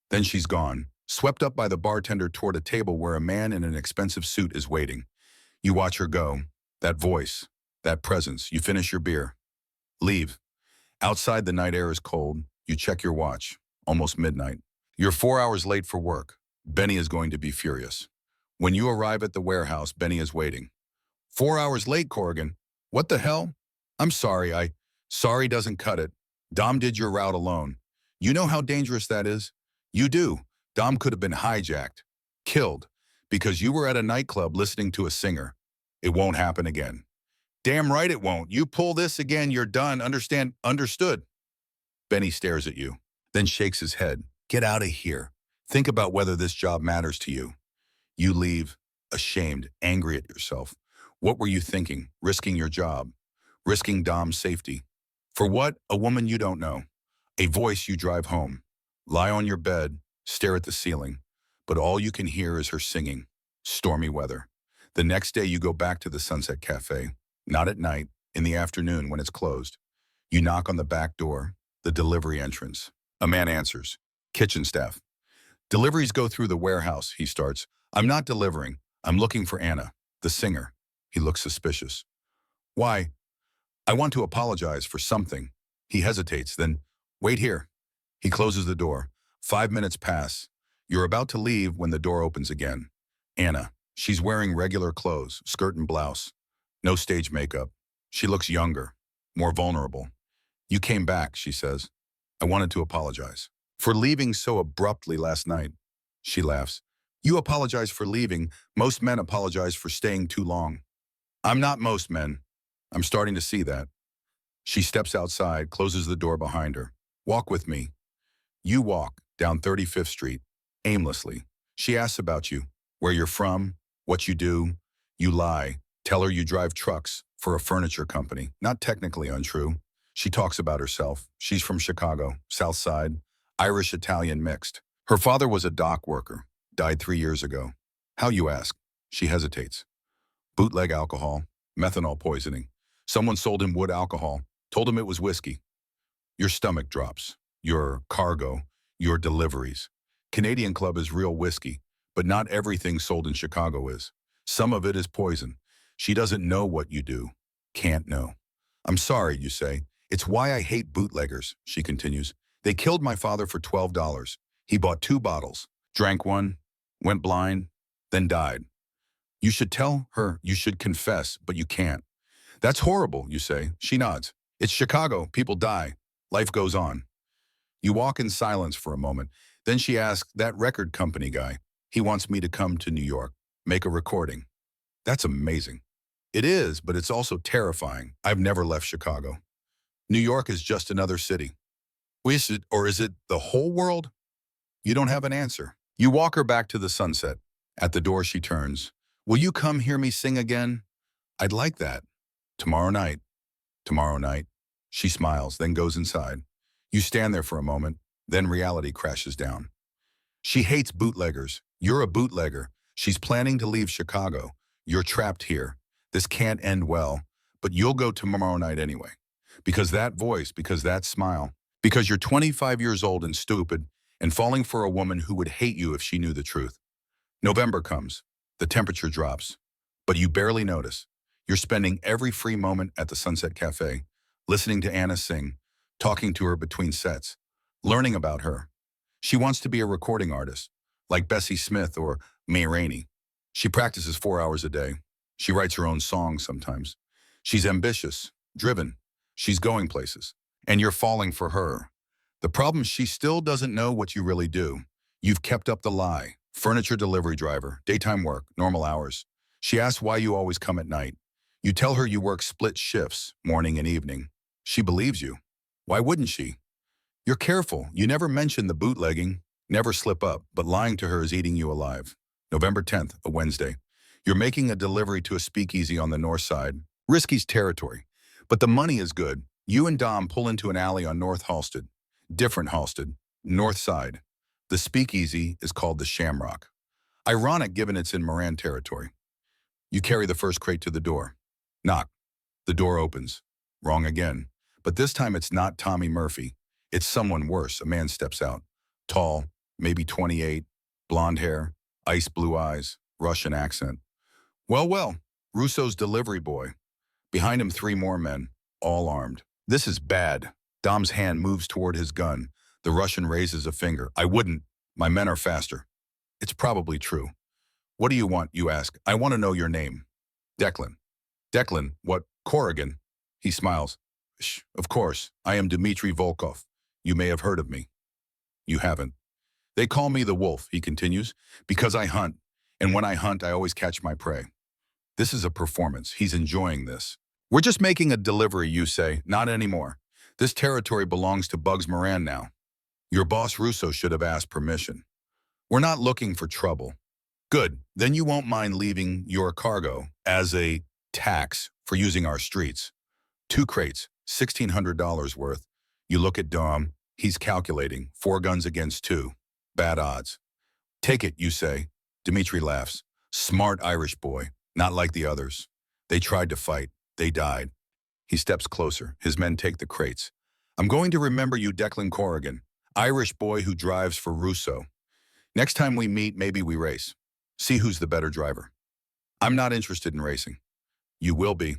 Speaker 1: Then she's gone, swept up by the bartender toward a table where a man in an expensive suit is waiting. You watch her go. That voice, that presence. You finish your beer. Leave. Outside, the night air is cold. You check your watch. Almost midnight. You're 4 hours late for work. Benny is going to be furious. When you arrive at the warehouse, Benny is waiting. 4 hours late, Corrigan. What the hell? I'm sorry, Sorry doesn't cut it. Dom did your route alone. You know how dangerous that is? You do. Dom could have been hijacked, killed, because you were at a nightclub listening to a singer. It won't happen again. Damn right it won't. You pull this again, you're done. Understand? Understood. Benny stares at you, then shakes his head. Get out of here. Think about whether this job matters to you. You leave, ashamed, angry at yourself. What were you thinking? Risking your job, risking Dom's safety. For what? A woman you don't know. A voice you drive home. Lie on your bed, stare at the ceiling, but all you can hear is her singing. Stormy weather. The next day you go back to the Sunset Cafe, not at night, in the afternoon when it's closed. You knock on the back door, the delivery entrance. A man answers. Kitchen staff. Deliveries go through the warehouse, he starts. I'm not delivering. I'm looking for Anna, the singer. He looks suspicious. Why? I want to apologize for something. He hesitates, then, wait here. He closes the door. 5 minutes pass. You're about to leave when the door opens again. Anna. She's wearing regular clothes, skirt and blouse. No stage makeup. She looks younger, more vulnerable. You came back, she says. I wanted to apologize. For leaving so abruptly last night. She laughs. You apologize for leaving. Most men apologize for staying too long. I'm not most men. I'm starting to see that. She steps outside, closes the door behind her. Walk with me. You walk down 35th Street, aimlessly. She asks about you, where you're from, what you do. You lie. Tell her you drive trucks for a furniture company. Not technically untrue. She talks about herself. She's from Chicago, South Side, Irish-Italian mixed. Her father was a dock worker, died 3 years ago. How, you ask? She hesitates. Bootleg alcohol, methanol poisoning. Someone sold him wood alcohol, told him it was whiskey. Your stomach drops. Your cargo, your deliveries. Canadian Club is real whiskey, but not everything sold in Chicago is. Some of it is poison. She doesn't know what you do. Can't know. I'm sorry, you say. It's why I hate bootleggers, she continues. They killed my father for $12. He bought 2 bottles, drank one, went blind, then died. You should tell her, you should confess, but you can't. That's horrible, you say. She nods. It's Chicago, people die. Life goes on. You walk in silence for a moment. Then she asks, that record company guy, he wants me to come to New York, make a recording. That's amazing. It is, but it's also terrifying. I've never left Chicago. New York is just another city. Or is it the whole world? You don't have an answer. You walk her back to the Sunset. At the door she turns. Will you come hear me sing again? I'd like that. Tomorrow night. Tomorrow night. She smiles, then goes inside. You stand there for a moment, then reality crashes down. She hates bootleggers. You're a bootlegger. She's planning to leave Chicago. You're trapped here. This can't end well, but you'll go tomorrow night anyway. Because that voice, because that smile, because you're 25 years old and stupid and falling for a woman who would hate you if she knew the truth. November comes. The temperature drops, but you barely notice. You're spending every free moment at the Sunset Cafe, listening to Anna sing, talking to her between sets, learning about her. She wants to be a recording artist, like Bessie Smith or May Rainey. She practices 4 hours a day. She writes her own songs sometimes. She's ambitious, driven. She's going places. And you're falling for her. The problem is she still doesn't know what you really do. You've kept up the lie. Furniture delivery driver, daytime work, normal hours. She asks why you always come at night. You tell her you work split shifts, morning and evening. She believes you. Why wouldn't she? You're careful. You never mention the bootlegging, never slip up, but lying to her is eating you alive. November 10th, a Wednesday. You're making a delivery to a speakeasy on the north side. Risky's territory. But the money is good. You and Dom pull into an alley on North Halsted. Different Halsted. North side. The speakeasy is called the Shamrock. Ironic given it's in Moran territory. You carry the first crate to the door. Knock. The door opens. Wrong again. But this time it's not Tommy Murphy. It's someone worse. A man steps out. Tall, maybe 28, blonde hair, ice blue eyes, Russian accent. Well, Russo's delivery boy. Behind him 3 more men, all armed. This is bad. Dom's hand moves toward his gun. The Russian raises a finger. I wouldn't. My men are faster. It's probably true. What do you want, you ask? I want to know your name. Declan. Declan, what? Corrigan. He smiles. Shh, of course. I am Dmitry Volkov. You may have heard of me. You haven't. They call me the wolf, he continues, because I hunt. And when I hunt, I always catch my prey. This is a performance. He's enjoying this. We're just making a delivery, you say. Not anymore. This territory belongs to Bugs Moran now. Your boss Russo should have asked permission. We're not looking for trouble. Good. Then you won't mind leaving your cargo as a tax for using our streets. 2 crates, $1,600 worth. You look at Dom. He's calculating. 4 guns against 2. Bad odds. Take it, you say. Dimitri laughs. Smart Irish boy. Not like the others. They tried to fight. They died. He steps closer. His men take the crates. I'm going to remember you, Declan Corrigan. Irish boy who drives for Russo. Next time we meet, maybe we race. See who's the better driver. I'm not interested in racing. You will be.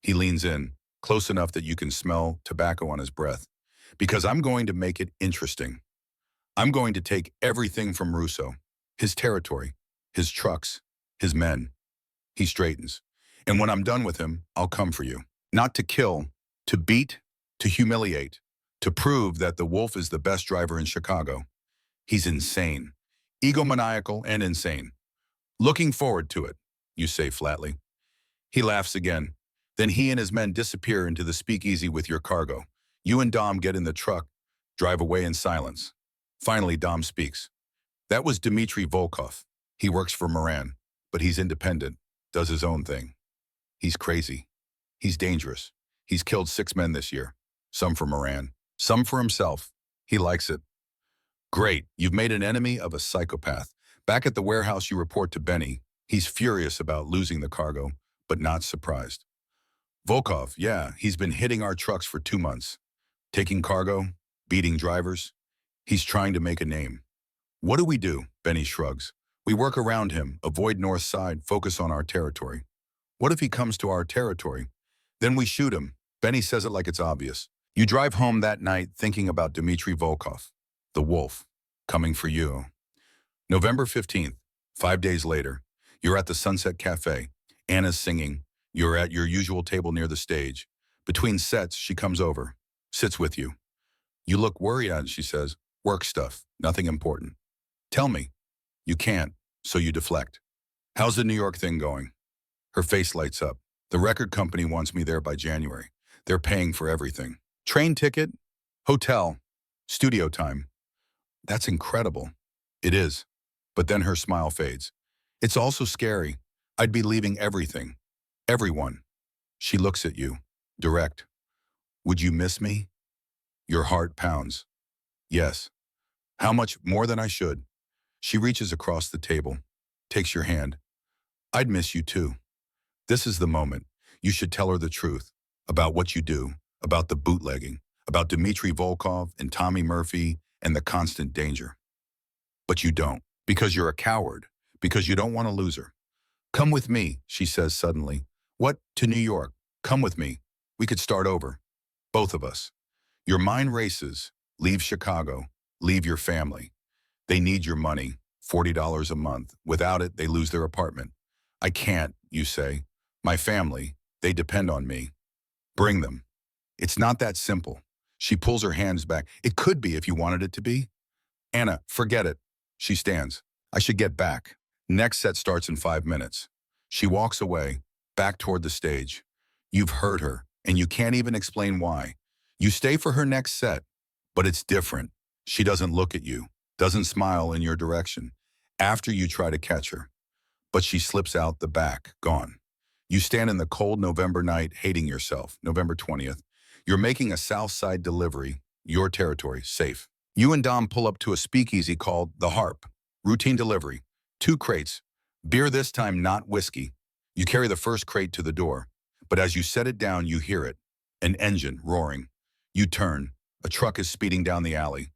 Speaker 1: He leans in, close enough that you can smell tobacco on his breath. Because I'm going to make it interesting. I'm going to take everything from Russo. His territory, his trucks, his men. He straightens. And when I'm done with him, I'll come for you. Not to kill, to beat, to humiliate, to prove that the Wolf is the best driver in Chicago. He's insane. Egomaniacal and insane. Looking forward to it, you say flatly. He laughs again. Then he and his men disappear into the speakeasy with your cargo. You and Dom get in the truck, drive away in silence. Finally, Dom speaks. That was Dmitry Volkov. He works for Moran, but he's independent, does his own thing. He's crazy. He's dangerous. He's killed 6 men this year. Some for Moran, some for himself. He likes it. Great, you've made an enemy of a psychopath. Back at the warehouse, you report to Benny. He's furious about losing the cargo, but not surprised. Volkov, yeah, he's been hitting our trucks for 2 months. Taking cargo, beating drivers. He's trying to make a name. What do we do? Benny shrugs. We work around him, avoid North Side, focus on our territory. What if he comes to our territory? Then we shoot him. Benny says it like it's obvious. You drive home that night thinking about Dmitry Volkov, the wolf, coming for you. November 15th, 5 days later, you're at the Sunset Cafe. Anna's singing. You're at your usual table near the stage. Between sets, she comes over, sits with you. You look worried, she says. Work stuff, nothing important. Tell me. You can't, so you deflect. How's the New York thing going? Her face lights up. The record company wants me there by January. They're paying for everything. Train ticket, hotel, studio time. That's incredible. It is. But then her smile fades. It's also scary. I'd be leaving everything. Everyone. She looks at you, direct. Would you miss me? Your heart pounds. Yes. How much more than I should? She reaches across the table, takes your hand. I'd miss you too. This is the moment. You should tell her the truth about what you do, about the bootlegging, about Dmitry Volkov and Tommy Murphy and the constant danger. But you don't, because you're a coward, because you don't want to lose her. Come with me, she says suddenly. What? To New York. Come with me. We could start over. Both of us. Your mind races. Leave Chicago. Leave your family. They need your money, $40 a month. Without it, they lose their apartment. I can't, you say. My family, they depend on me. Bring them. It's not that simple. She pulls her hands back. It could be if you wanted it to be. Anna, forget it. She stands. I should get back. Next set starts in 5 minutes. She walks away, back toward the stage. You've hurt her, and you can't even explain why. You stay for her next set, but it's different. She doesn't look at you, doesn't smile in your direction, after you try to catch her. But she slips out the back, gone. You stand in the cold November night, hating yourself. November 20th. You're making a South Side delivery, your territory, safe. You and Dom pull up to a speakeasy called The Harp. Routine delivery. 2 crates. Beer this time, not whiskey. You carry the first crate to the door, but as you set it down, you hear it. An engine roaring. You turn. A truck is speeding down the alley.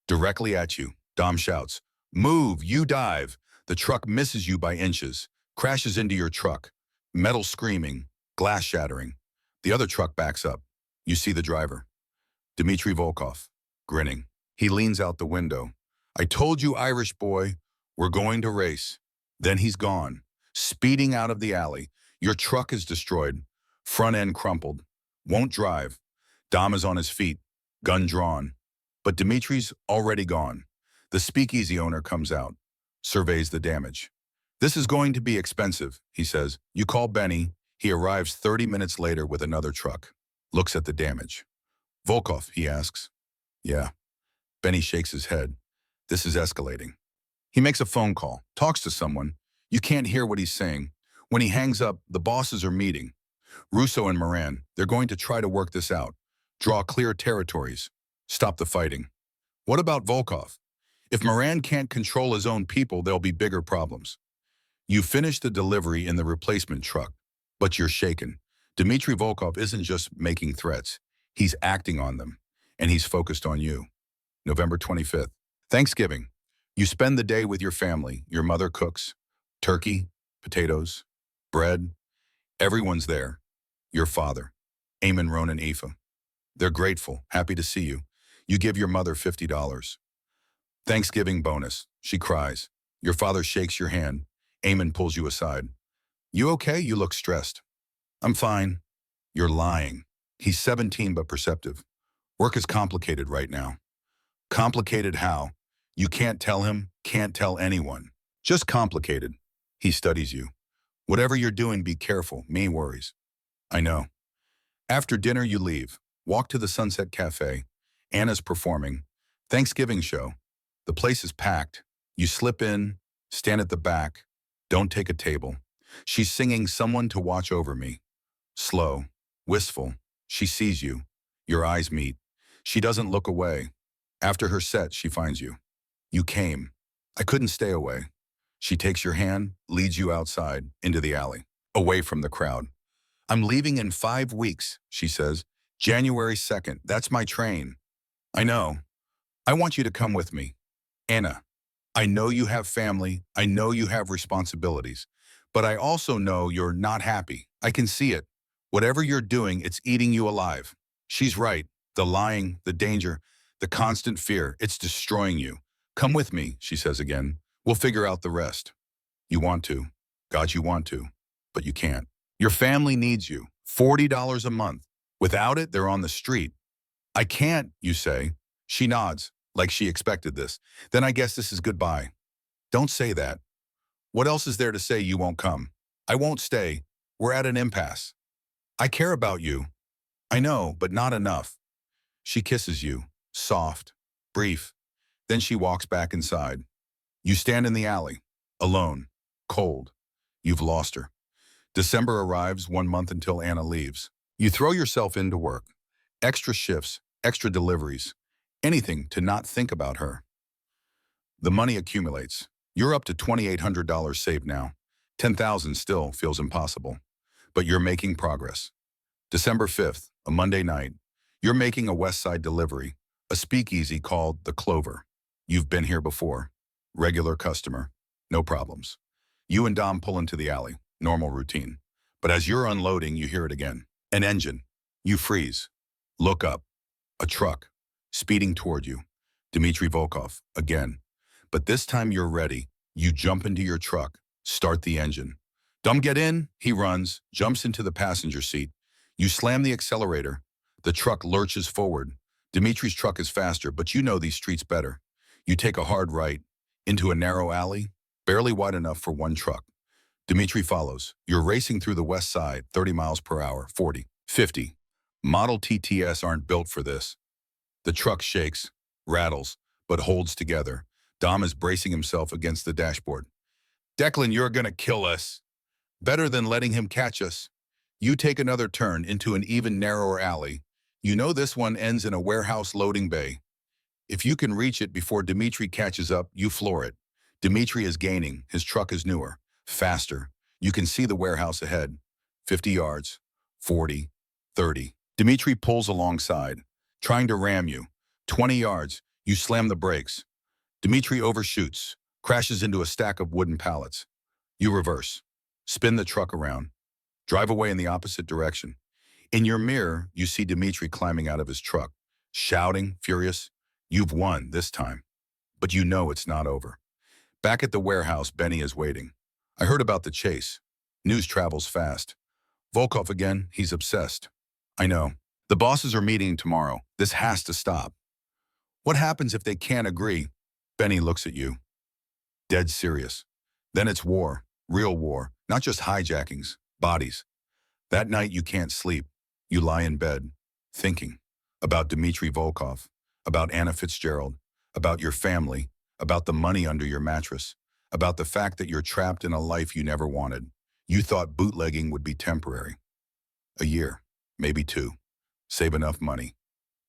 Speaker 1: Directly at you, Dom shouts, "Move, you dive." The truck misses you by inches, crashes into your truck. Metal screaming, glass shattering. The other truck backs up. You see the driver. Dmitry Volkov, grinning. He leans out the window. I told you, Irish boy, we're going to race. Then he's gone, speeding out of the alley. Your truck is destroyed, front end crumpled. Won't drive. Dom is on his feet, gun drawn. But Dimitri's already gone. The speakeasy owner comes out, surveys the damage. This is going to be expensive, he says. You call Benny. He arrives 30 minutes later with another truck. Looks at the damage. Volkov, he asks. Yeah. Benny shakes his head. This is escalating. He makes a phone call, talks to someone. You can't hear what he's saying. When he hangs up, the bosses are meeting. Russo and Moran, they're going to try to work this out. Draw clear territories. Stop the fighting. What about Volkov? If Moran can't control his own people, there'll be bigger problems. You finish the delivery in the replacement truck, but you're shaken. Dmitry Volkov isn't just making threats. He's acting on them, and he's focused on you. November 25th. Thanksgiving. You spend the day with your family. Your mother cooks. Turkey, potatoes, bread. Everyone's there. Your father, Eamon, Ronan, Aoife. They're grateful, happy to see you. You give your mother $50. Thanksgiving bonus. She cries. Your father shakes your hand. Eamon pulls you aside. You okay? You look stressed. I'm fine. You're lying. He's 17 but perceptive. Work is complicated right now. Complicated how? You can't tell him, can't tell anyone. Just complicated. He studies you. Whatever you're doing, be careful. Me worries. I know. After dinner, you leave. Walk to the Sunset Cafe. Anna's performing. Thanksgiving show. The place is packed. You slip in, stand at the back. Don't take a table. She's singing Someone to Watch Over Me. Slow, wistful. She sees you. Your eyes meet. She doesn't look away. After her set, she finds you. You came. I couldn't stay away. She takes your hand, leads you outside, into the alley, away from the crowd. I'm leaving in 5 weeks, she says. January 2nd, that's my train. I know. I want you to come with me. Anna, I know you have family. I know you have responsibilities. But I also know you're not happy. I can see it. Whatever you're doing, it's eating you alive. She's right. The lying, the danger, the constant fear, it's destroying you. Come with me, she says again. We'll figure out the rest. You want to. God, you want to. But you can't. Your family needs you. $40 a month. Without it, they're on the street. I can't, you say. She nods, like she expected this. Then I guess this is goodbye. Don't say that. What else is there to say you won't come? I won't stay. We're at an impasse. I care about you. I know, but not enough. She kisses you, soft, brief. Then she walks back inside. You stand in the alley, alone, cold. You've lost her. December arrives, 1 month until Anna leaves. You throw yourself into work. Extra shifts, extra deliveries, anything to not think about her. The money accumulates. You're up to $2,800 saved now. $10,000 still feels impossible. But you're making progress. December 5th, a Monday night. You're making a West Side delivery, a speakeasy called The Clover. You've been here before. Regular customer. No problems. You and Dom pull into the alley. Normal routine. But as you're unloading, you hear it again. An engine. You freeze. Look up. A truck. Speeding toward you. Dmitry Volkov. Again. But this time you're ready. You jump into your truck. Start the engine. Dom, get in. He runs. Jumps into the passenger seat. You slam the accelerator. The truck lurches forward. Dimitri's truck is faster, but you know these streets better. You take a hard right. Into a narrow alley. Barely wide enough for one truck. Dmitry follows. You're racing through the west side, 30 miles per hour, 40, 50. Model TTS aren't built for this. The truck shakes, rattles, but holds together. Dom is bracing himself against the dashboard. Declan, you're gonna kill us. Better than letting him catch us. You take another turn into an even narrower alley. You know this one ends in a warehouse loading bay. If you can reach it before Dmitry catches up, you floor it. Dmitry is gaining. His truck is newer. Faster. You can see the warehouse ahead. 50 yards. 40. 30. Dmitry pulls alongside, trying to ram you. 20 yards. You slam the brakes. Dmitry overshoots, crashes into a stack of wooden pallets. You reverse. Spin the truck around. Drive away in the opposite direction. In your mirror, you see Dmitry climbing out of his truck, shouting, furious. You've won this time. But you know it's not over. Back at the warehouse, Benny is waiting. I heard about the chase. News travels fast. Volkov again, he's obsessed. I know. The bosses are meeting tomorrow. This has to stop. What happens if they can't agree? Benny looks at you, dead serious. Then it's war, real war, not just hijackings, bodies. That night you can't sleep. You lie in bed, thinking about Dmitry Volkov, about Anna Fitzgerald, about your family, about the money under your mattress, about the fact that you're trapped in a life you never wanted. You thought bootlegging would be temporary. A year, maybe two. Save enough money.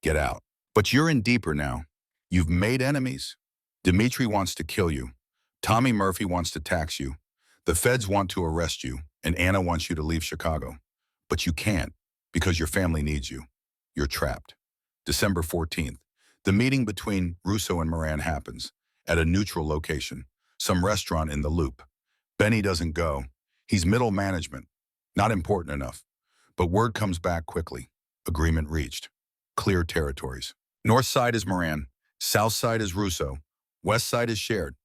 Speaker 1: Get out. But you're in deeper now. You've made enemies. Dmitry wants to kill you. Tommy Murphy wants to tax you. The feds want to arrest you, and Anna wants you to leave Chicago. But you can't, because your family needs you. You're trapped. December 14th. The meeting between Russo and Moran happens, at a neutral location, some restaurant in the Loop. Benny doesn't go. He's middle management. Not important enough. But word comes back quickly. Agreement reached. Clear territories. North side is Moran. South side is Russo. West side is shared.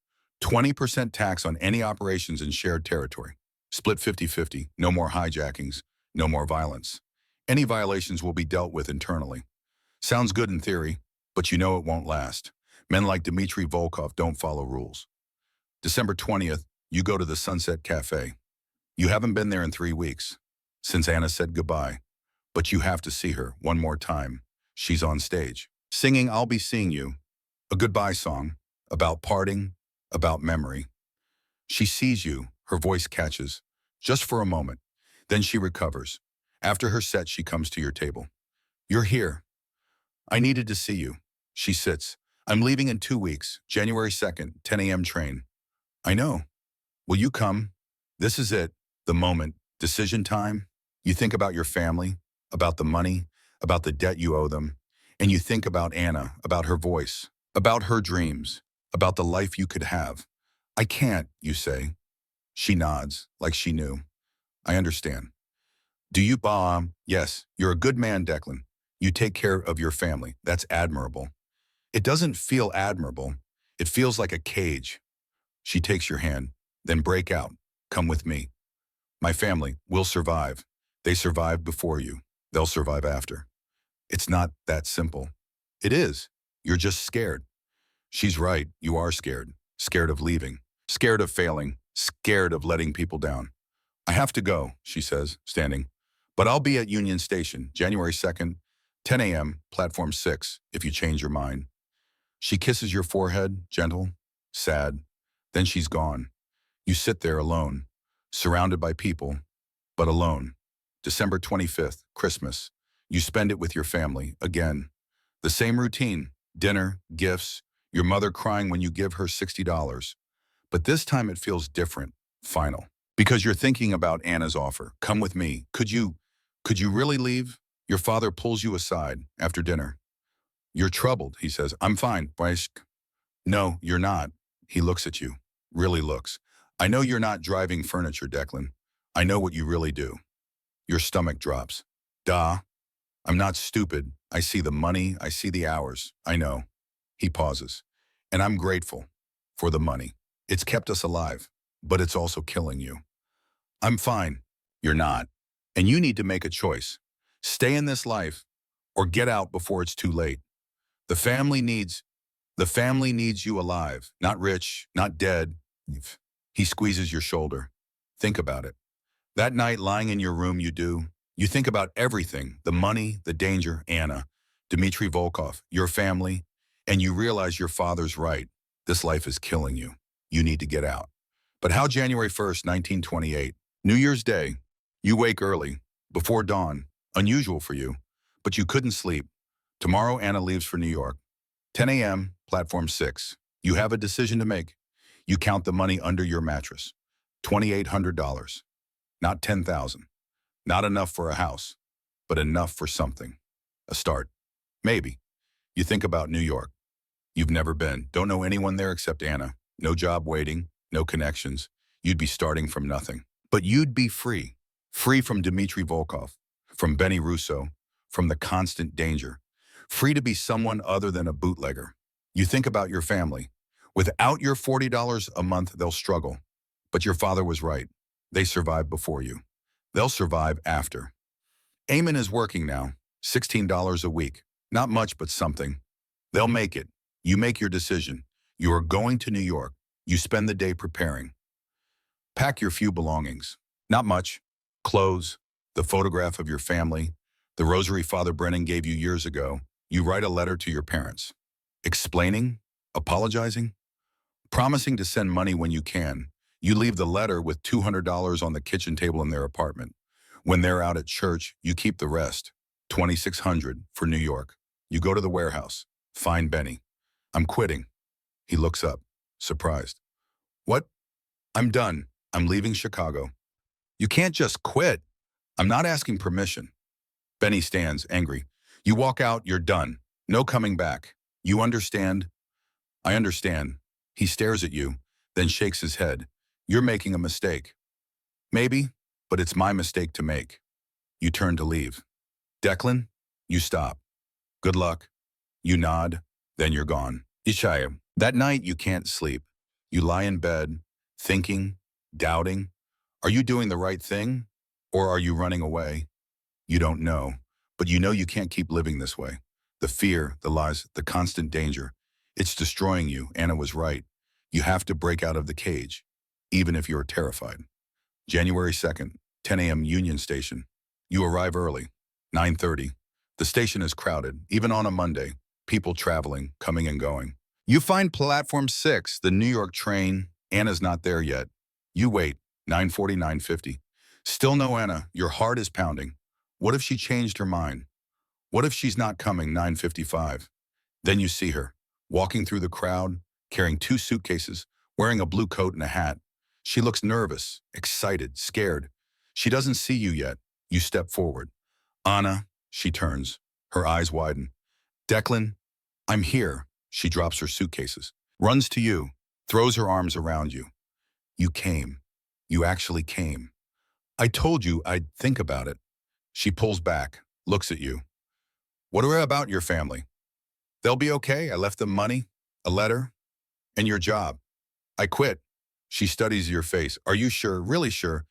Speaker 1: 20% tax on any operations in shared territory. Split 50-50. No more hijackings. No more violence. Any violations will be dealt with internally. Sounds good in theory, but you know it won't last. Men like Dmitry Volkov don't follow rules. December 20th, you go to the Sunset Cafe. You haven't been there in 3 weeks, since Anna said goodbye. But you have to see her one more time. She's on stage, singing I'll Be Seeing You, a goodbye song, about parting, about memory. She sees you, her voice catches, just for a moment. Then she recovers. After her set, she comes to your table. You're here. I needed to see you. She sits. I'm leaving in 2 weeks, January 2nd, 10 a.m. train. I know. Will you come? This is it, the moment, decision time. You think about your family, about the money, about the debt you owe them, and you think about Anna, about her voice, about her dreams, about the life you could have. I can't, you say. She nods, like she knew. I understand. Do you, yes, you're a good man, Declan. You take care of your family. That's admirable. It doesn't feel admirable. It feels like a cage. She takes your hand, then break out. Come with me. My family will survive. They survived before you. They'll survive after. It's not that simple. It is. You're just scared. She's right. You are scared. Scared of leaving. Scared of failing. Scared of letting people down. I have to go, she says, standing. But I'll be at Union Station, January 2nd, 10 a.m., platform 6, if you change your mind. She kisses your forehead, gentle, sad. Then she's gone. You sit there alone, surrounded by people, but alone. December 25th, Christmas. You spend it with your family, again. The same routine, dinner, gifts, your mother crying when you give her $60. But this time it feels different, final. Because you're thinking about Anna's offer. Come with me. Could you really leave? Your father pulls you aside after dinner. You're troubled, he says. I'm fine, Bryce. No, you're not. He looks at you, really looks. I know you're not driving furniture, Declan. I know what you really do. Your stomach drops. Duh. I'm not stupid. I see the money. I see the hours. I know. He pauses. And I'm grateful for the money. It's kept us alive, but it's also killing you. I'm fine. You're not. And you need to make a choice. Stay in this life or get out before it's too late. The family needs you alive, not rich, not dead. He squeezes your shoulder. Think about it. That night lying in your room, you think about everything, the money, the danger, Anna, Dmitry Volkov, your family, and you realize your father's right. This life is killing you. You need to get out. But how January 1st, 1928, New Year's Day, you wake early, before dawn, unusual for you, but you couldn't sleep. Tomorrow, Anna leaves for New York. 10 a.m., platform 6. You have a decision to make. You count the money under your mattress. $2,800. Not $10,000. Not enough for a house, but enough for something. A start. Maybe. You think about New York. You've never been. Don't know anyone there except Anna. No job waiting. No connections. You'd be starting from nothing. But you'd be free. Free from Dmitry Volkov, from Benny Russo, from the constant danger. Free to be someone other than a bootlegger. You think about your family. Without your $40 a month, they'll struggle. But your father was right. They survived before you. They'll survive after. Eamon is working now, $16 a week. Not much, but something. They'll make it. You make your decision. You are going to New York. You spend the day preparing. Pack your few belongings. Not much. Clothes, the photograph of your family, the rosary Father Brennan gave you years ago. You write a letter to your parents. Explaining, apologizing, promising to send money when you can. You leave the letter with $200 on the kitchen table in their apartment. When they're out at church, you keep the rest. $2,600 for New York. You go to the warehouse. Find Benny. I'm quitting. He looks up, surprised. What? I'm done. I'm leaving Chicago. You can't just quit. I'm not asking permission. Benny stands, angry. You walk out, you're done. No coming back. You understand? I understand. He stares at you, then shakes his head. You're making a mistake. Maybe, but it's my mistake to make. You turn to leave. Declan, you stop. Good luck. You nod, then you're gone. Ishaya, that night you can't sleep. You lie in bed, thinking, doubting. Are you doing the right thing? Or are you running away? You don't know, but you know you can't keep living this way. The fear, the lies, the constant danger. It's destroying you. Anna was right. You have to break out of the cage, even if you're terrified. January 2nd, 10 a.m. Union Station. You arrive early, 9:30. The station is crowded, even on a Monday. People traveling, coming and going. You find platform 6, the New York train. Anna's not there yet. You wait, 9:40, 9:50. Still no Anna. Your heart is pounding. What if she changed her mind? What if she's not coming, 9:55? Then you see her, walking through the crowd, carrying 2 suitcases, wearing a blue coat and a hat. She looks nervous, excited, scared. She doesn't see you yet. You step forward. Anna, she turns. Her eyes widen. Declan, I'm here. She drops her suitcases, runs to you, throws her arms around you. You came. You actually came. I told you I'd think about it. She pulls back, looks at you. What about your family? They'll be okay. I left them money, a letter, and your job. I quit. She studies your face. Are you sure? Really sure?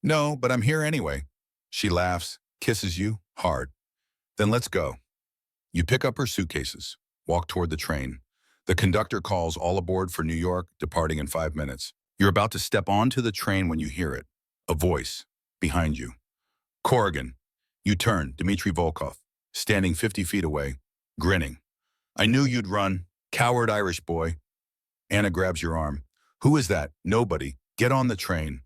Speaker 1: No, but I'm here anyway. She laughs, kisses you, hard. Then let's go. You pick up her suitcases, walk toward the train. The conductor calls all aboard for New York, departing in 5 minutes. You're about to step onto the train when you hear it. A voice behind you. Corrigan. You turn, Dmitry Volkov, standing 50 feet away, grinning. I knew you'd run, coward Irish boy. Anna grabs your arm. Who is that? Nobody. Get on the train.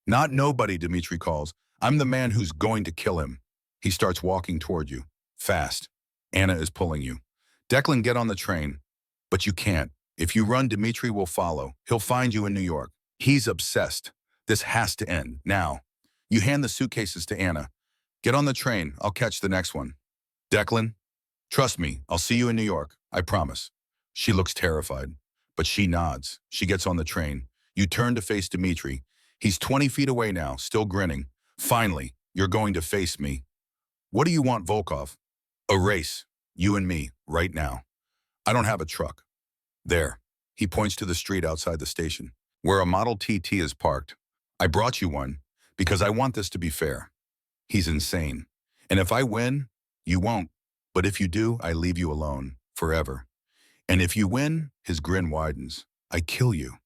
Speaker 1: Not nobody, Dmitry calls. I'm the man who's going to kill him. He starts walking toward you, fast. Anna is pulling you. Declan, get on the train. But you can't. If you run, Dmitry will follow. He'll find you in New York. He's obsessed. This has to end, now. You hand the suitcases to Anna. Get on the train. I'll catch the next one. Declan, trust me. I'll see you in New York. I promise. She looks terrified, but she nods. She gets on the train. You turn to face Dmitry. He's 20 feet away now, still grinning. Finally, you're going to face me. What do you want, Volkov? A race. You and me, right now. I don't have a truck. There. He points to the street outside the station, where a Model TT is parked. I brought you one because I want this to be fair. He's insane. And if I win, you won't. But if you do, I leave you alone, forever. And if you win, his grin widens. I kill you.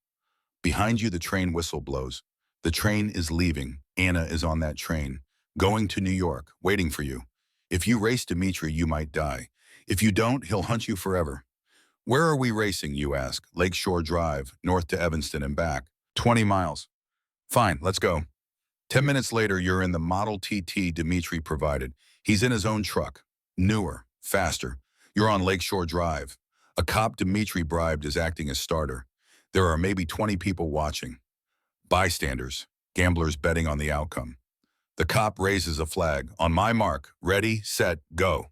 Speaker 1: Behind you, the train whistle blows. The train is leaving. Anna is on that train, going to New York, waiting for you. If you race Dmitry, you might die. If you don't, he'll hunt you forever. Where are we racing, you ask? Lakeshore Drive, north to Evanston and back. 20 miles. Fine, let's go. 10 minutes later, you're in the Model TT Dmitry provided. He's in his own truck. Newer, faster. You're on Lakeshore Drive. A cop Dmitry bribed is acting as starter. There are maybe 20 people watching. Bystanders, gamblers betting on the outcome. The cop raises a flag. On my mark, ready, set, go.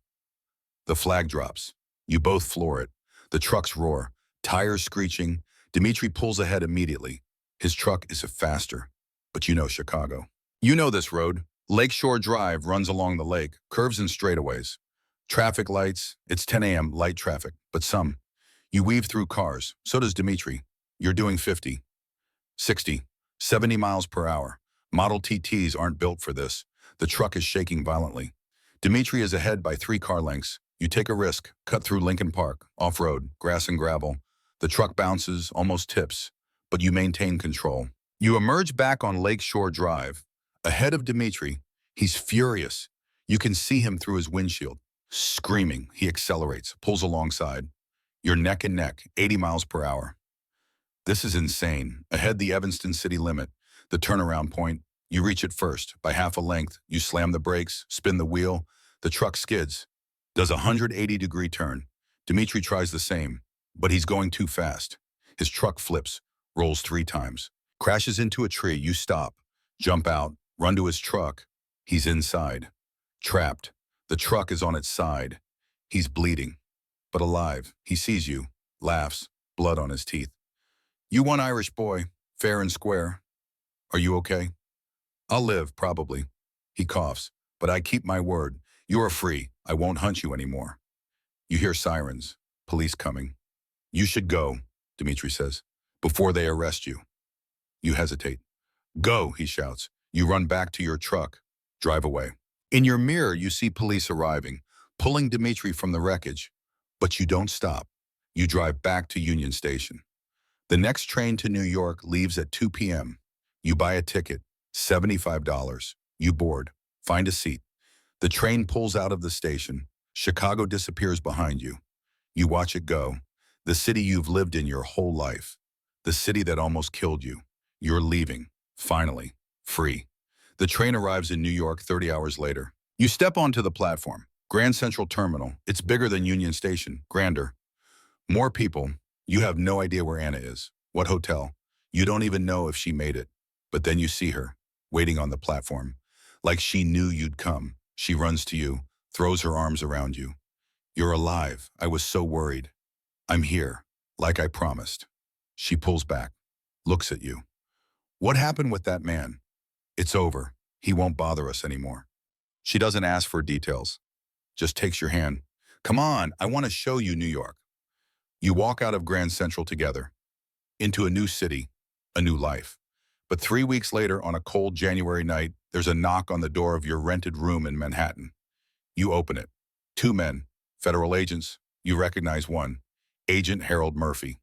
Speaker 1: The flag drops. You both floor it. The trucks roar, tires screeching. Dmitry pulls ahead immediately. His truck is faster, but you know Chicago. You know this road. Lakeshore Drive runs along the lake, curves and straightaways. Traffic lights, it's 10 a.m., light traffic, but some. You weave through cars, so does Dmitry. You're doing 50, 60, 70 miles per hour. Model TTs aren't built for this. The truck is shaking violently. Dmitry is ahead by 3 car lengths. You take a risk, cut through Lincoln Park, off-road, grass and gravel. The truck bounces, almost tips, but you maintain control. You emerge back on Lakeshore Drive. Ahead of Dimitri, he's furious. You can see him through his windshield. Screaming, he accelerates, pulls alongside. You're neck and neck, 80 miles per hour. This is insane. Ahead the Evanston city limit, the turnaround point. You reach it first. By half a length, you slam the brakes, spin the wheel. The truck skids, does a 180-degree turn. Dimitri tries the same, but he's going too fast. His truck flips, rolls 3 times, crashes into a tree. You stop, jump out, run to his truck. He's inside, trapped. The truck is on its side. He's bleeding, but alive. He sees you, laughs, blood on his teeth. You one Irish boy, fair and square. Are you okay? I'll live, probably. He coughs, but I keep my word. You are free. I won't hunt you anymore. You hear sirens, police coming. You should go, Dimitri says, before they arrest you. You hesitate. Go, he shouts. You run back to your truck, drive away. In your mirror, you see police arriving, pulling Dimitri from the wreckage. But you don't stop. You drive back to Union Station. The next train to New York leaves at 2 p.m. You buy a ticket, $75. You board, find a seat. The train pulls out of the station. Chicago disappears behind you. You watch it go. The city you've lived in your whole life. The city that almost killed you. You're leaving, finally, free. The train arrives in New York 30 hours later. You step onto the platform. Grand Central Terminal. It's bigger than Union Station, grander. More people. You have no idea where Anna is. What hotel? You don't even know if she made it. But then you see her, waiting on the platform. Like she knew you'd come. She runs to you, throws her arms around you. You're alive. I was so worried. I'm here, like I promised. She pulls back, looks at you. What happened with that man? It's over. He won't bother us anymore. She doesn't ask for details, just takes your hand. Come on, I want to show you New York. You walk out of Grand Central together, into a new city, a new life. But 3 weeks later, on a cold January night, there's a knock on the door of your rented room in Manhattan. You open it. 2 men, federal agents. You recognize one, Agent Harold Murphy.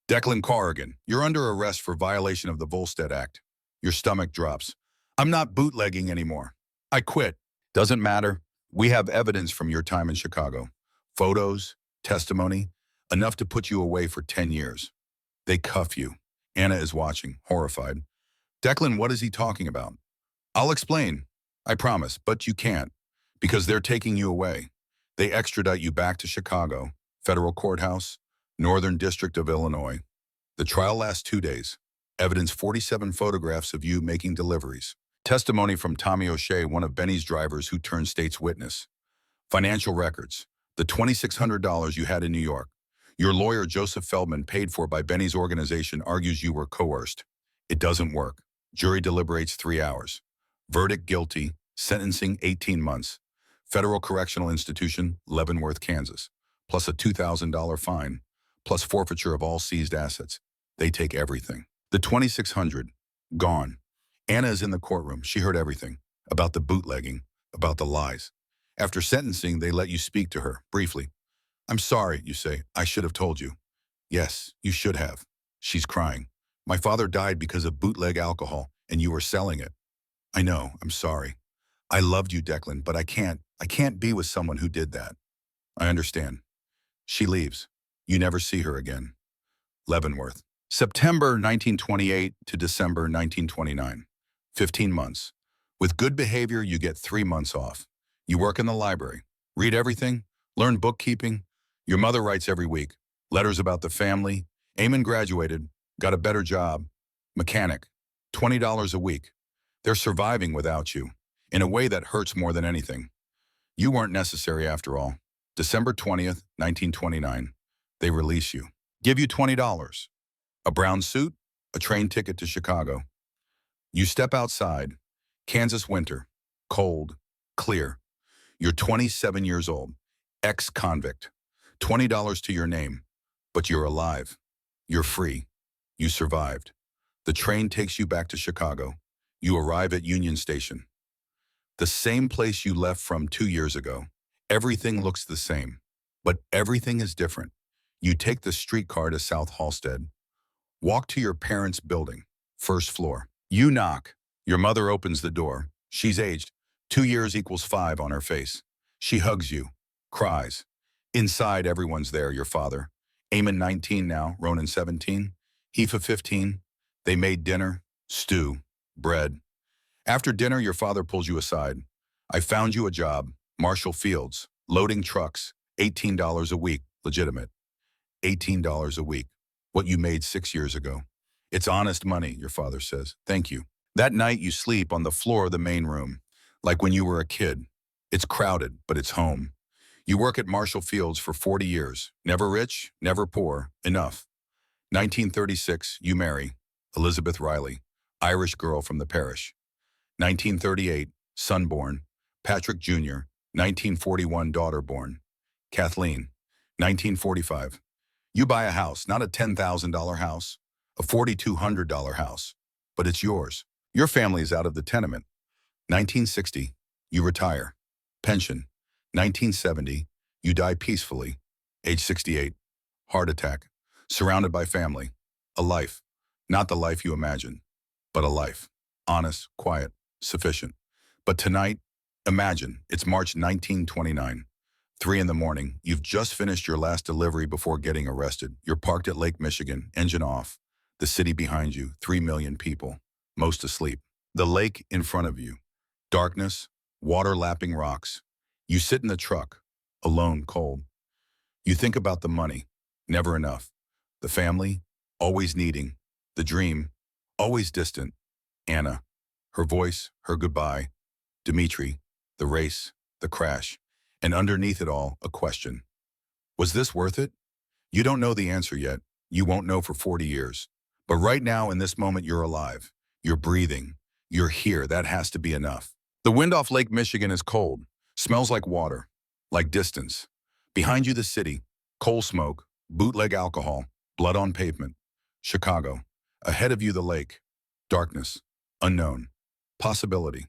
Speaker 1: Declan Corrigan, you're under arrest for violation of the Volstead Act. Your stomach drops. I'm not bootlegging anymore. I quit. Doesn't matter. We have evidence from your time in Chicago. Photos, testimony, enough to put you away for 10 years. They cuff you. Anna is watching, horrified. Declan, what is he talking about? I'll explain. I promise, but you can't, because they're taking you away. They extradite you back to Chicago, federal courthouse, Northern District of Illinois. The trial lasts 2 days. Evidence 47 photographs of you making deliveries. Testimony from Tommy O'Shea, one of Benny's drivers who turned state's witness. Financial records. The $2,600 you had in New York. Your lawyer, Joseph Feldman, paid for by Benny's organization, argues you were coerced. It doesn't work. Jury deliberates 3 hours. Verdict guilty. Sentencing 18 months. Federal Correctional Institution, Leavenworth, Kansas. Plus a $2,000 fine. Plus forfeiture of all seized assets. They take everything. The $2,600, gone. Anna is in the courtroom. She heard everything. About the bootlegging. About the lies. After sentencing, they let you speak to her, briefly. I'm sorry, you say. I should have told you. Yes, you should have. She's crying. My father died because of bootleg alcohol, and you were selling it. I know, I'm sorry. I loved you, Declan, but I can't be with someone who did that. I understand. She leaves. You never see her again. Leavenworth. September 1928 to December 1929. 15 months. With good behavior, you get 3 months off. You work in the library. Read everything. Learn bookkeeping. Your mother writes every week. Letters about the family. Eamon graduated. Got a better job. Mechanic. $20 a week. They're surviving without you, in a way that hurts more than anything. You weren't necessary after all. December 20th, 1929. They release you. Give you $20. A brown suit, a train ticket to Chicago. You step outside. Kansas winter. Cold. Clear. You're 27 years old. Ex-convict. $20 to your name. But you're alive. You're free. You survived. The train takes you back to Chicago. You arrive at Union Station. The same place you left from 2 years ago. Everything looks the same, but everything is different. You take the streetcar to South Halsted, walk to your parents' building, first floor. You knock. Your mother opens the door. She's aged. 2 years equals 5 on her face. She hugs you, cries. Inside, everyone's there, your father. Eamon 19 now, Ronan 17, Hefa 15. They made dinner, stew, bread. After dinner, your father pulls you aside. I found you a job, Marshall Fields, loading trucks, $18 a week, legitimate. $18 a week, what you made 6 years ago. It's honest money, your father says. Thank you. That night you sleep on the floor of the main room, like when you were a kid. It's crowded, but it's home. You work at Marshall Fields for 40 years. Never rich, never poor, enough. 1936, you marry Elizabeth Riley, Irish girl from the parish. 1938, son born, Patrick Jr., 1941, daughter born, Kathleen. 1945, you buy a house, not a $10,000 house, a $4,200 house, but it's yours. Your family is out of the tenement. 1960, you retire. Pension. 1970, you die peacefully. Age 68, heart attack. Surrounded by family. A life. Not the life you imagine, but a life. Honest, quiet, sufficient. But tonight, imagine, it's March 1929. 3 in the morning, you've just finished your last delivery before getting arrested. You're parked at Lake Michigan, engine off. The city behind you, 3 million people, most asleep. The lake in front of you. Darkness, water lapping rocks. You sit in the truck, alone, cold. You think about the money, never enough. The family, always needing. The dream, always distant. Anna, her voice, her goodbye. Dimitri, the race, the crash. And underneath it all, a question. Was this worth it? You don't know the answer yet. You won't know for 40 years. But right now, in this moment, you're alive. You're breathing. You're here. That has to be enough. The wind off Lake Michigan is cold. Smells like water. Like distance. Behind you, the city. Coal smoke. Bootleg alcohol. Blood on pavement. Chicago. Ahead of you, the lake. Darkness. Unknown. Possibility.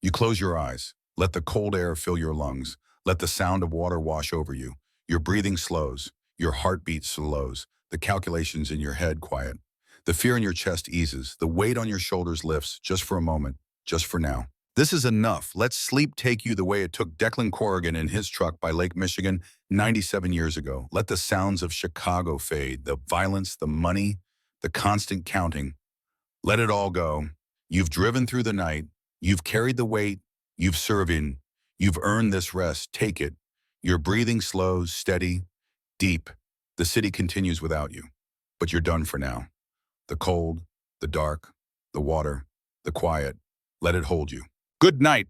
Speaker 1: You close your eyes. Let the cold air fill your lungs. Let the sound of water wash over you. Your breathing slows. Your heartbeat slows. The calculations in your head quiet. The fear in your chest eases. The weight on your shoulders lifts, just for a moment, just for now. This is enough. Let sleep take you the way it took Declan Corrigan in his truck by Lake Michigan 97 years ago. Let the sounds of Chicago fade. The violence, the money, the constant counting. Let it all go. You've driven through the night. You've carried the weight. You've served in. You've earned this rest. Take it. Your breathing slows, steady, deep. The city continues without you. But you're done for now. The cold, the dark, the water, the quiet. Let it hold you. Good night.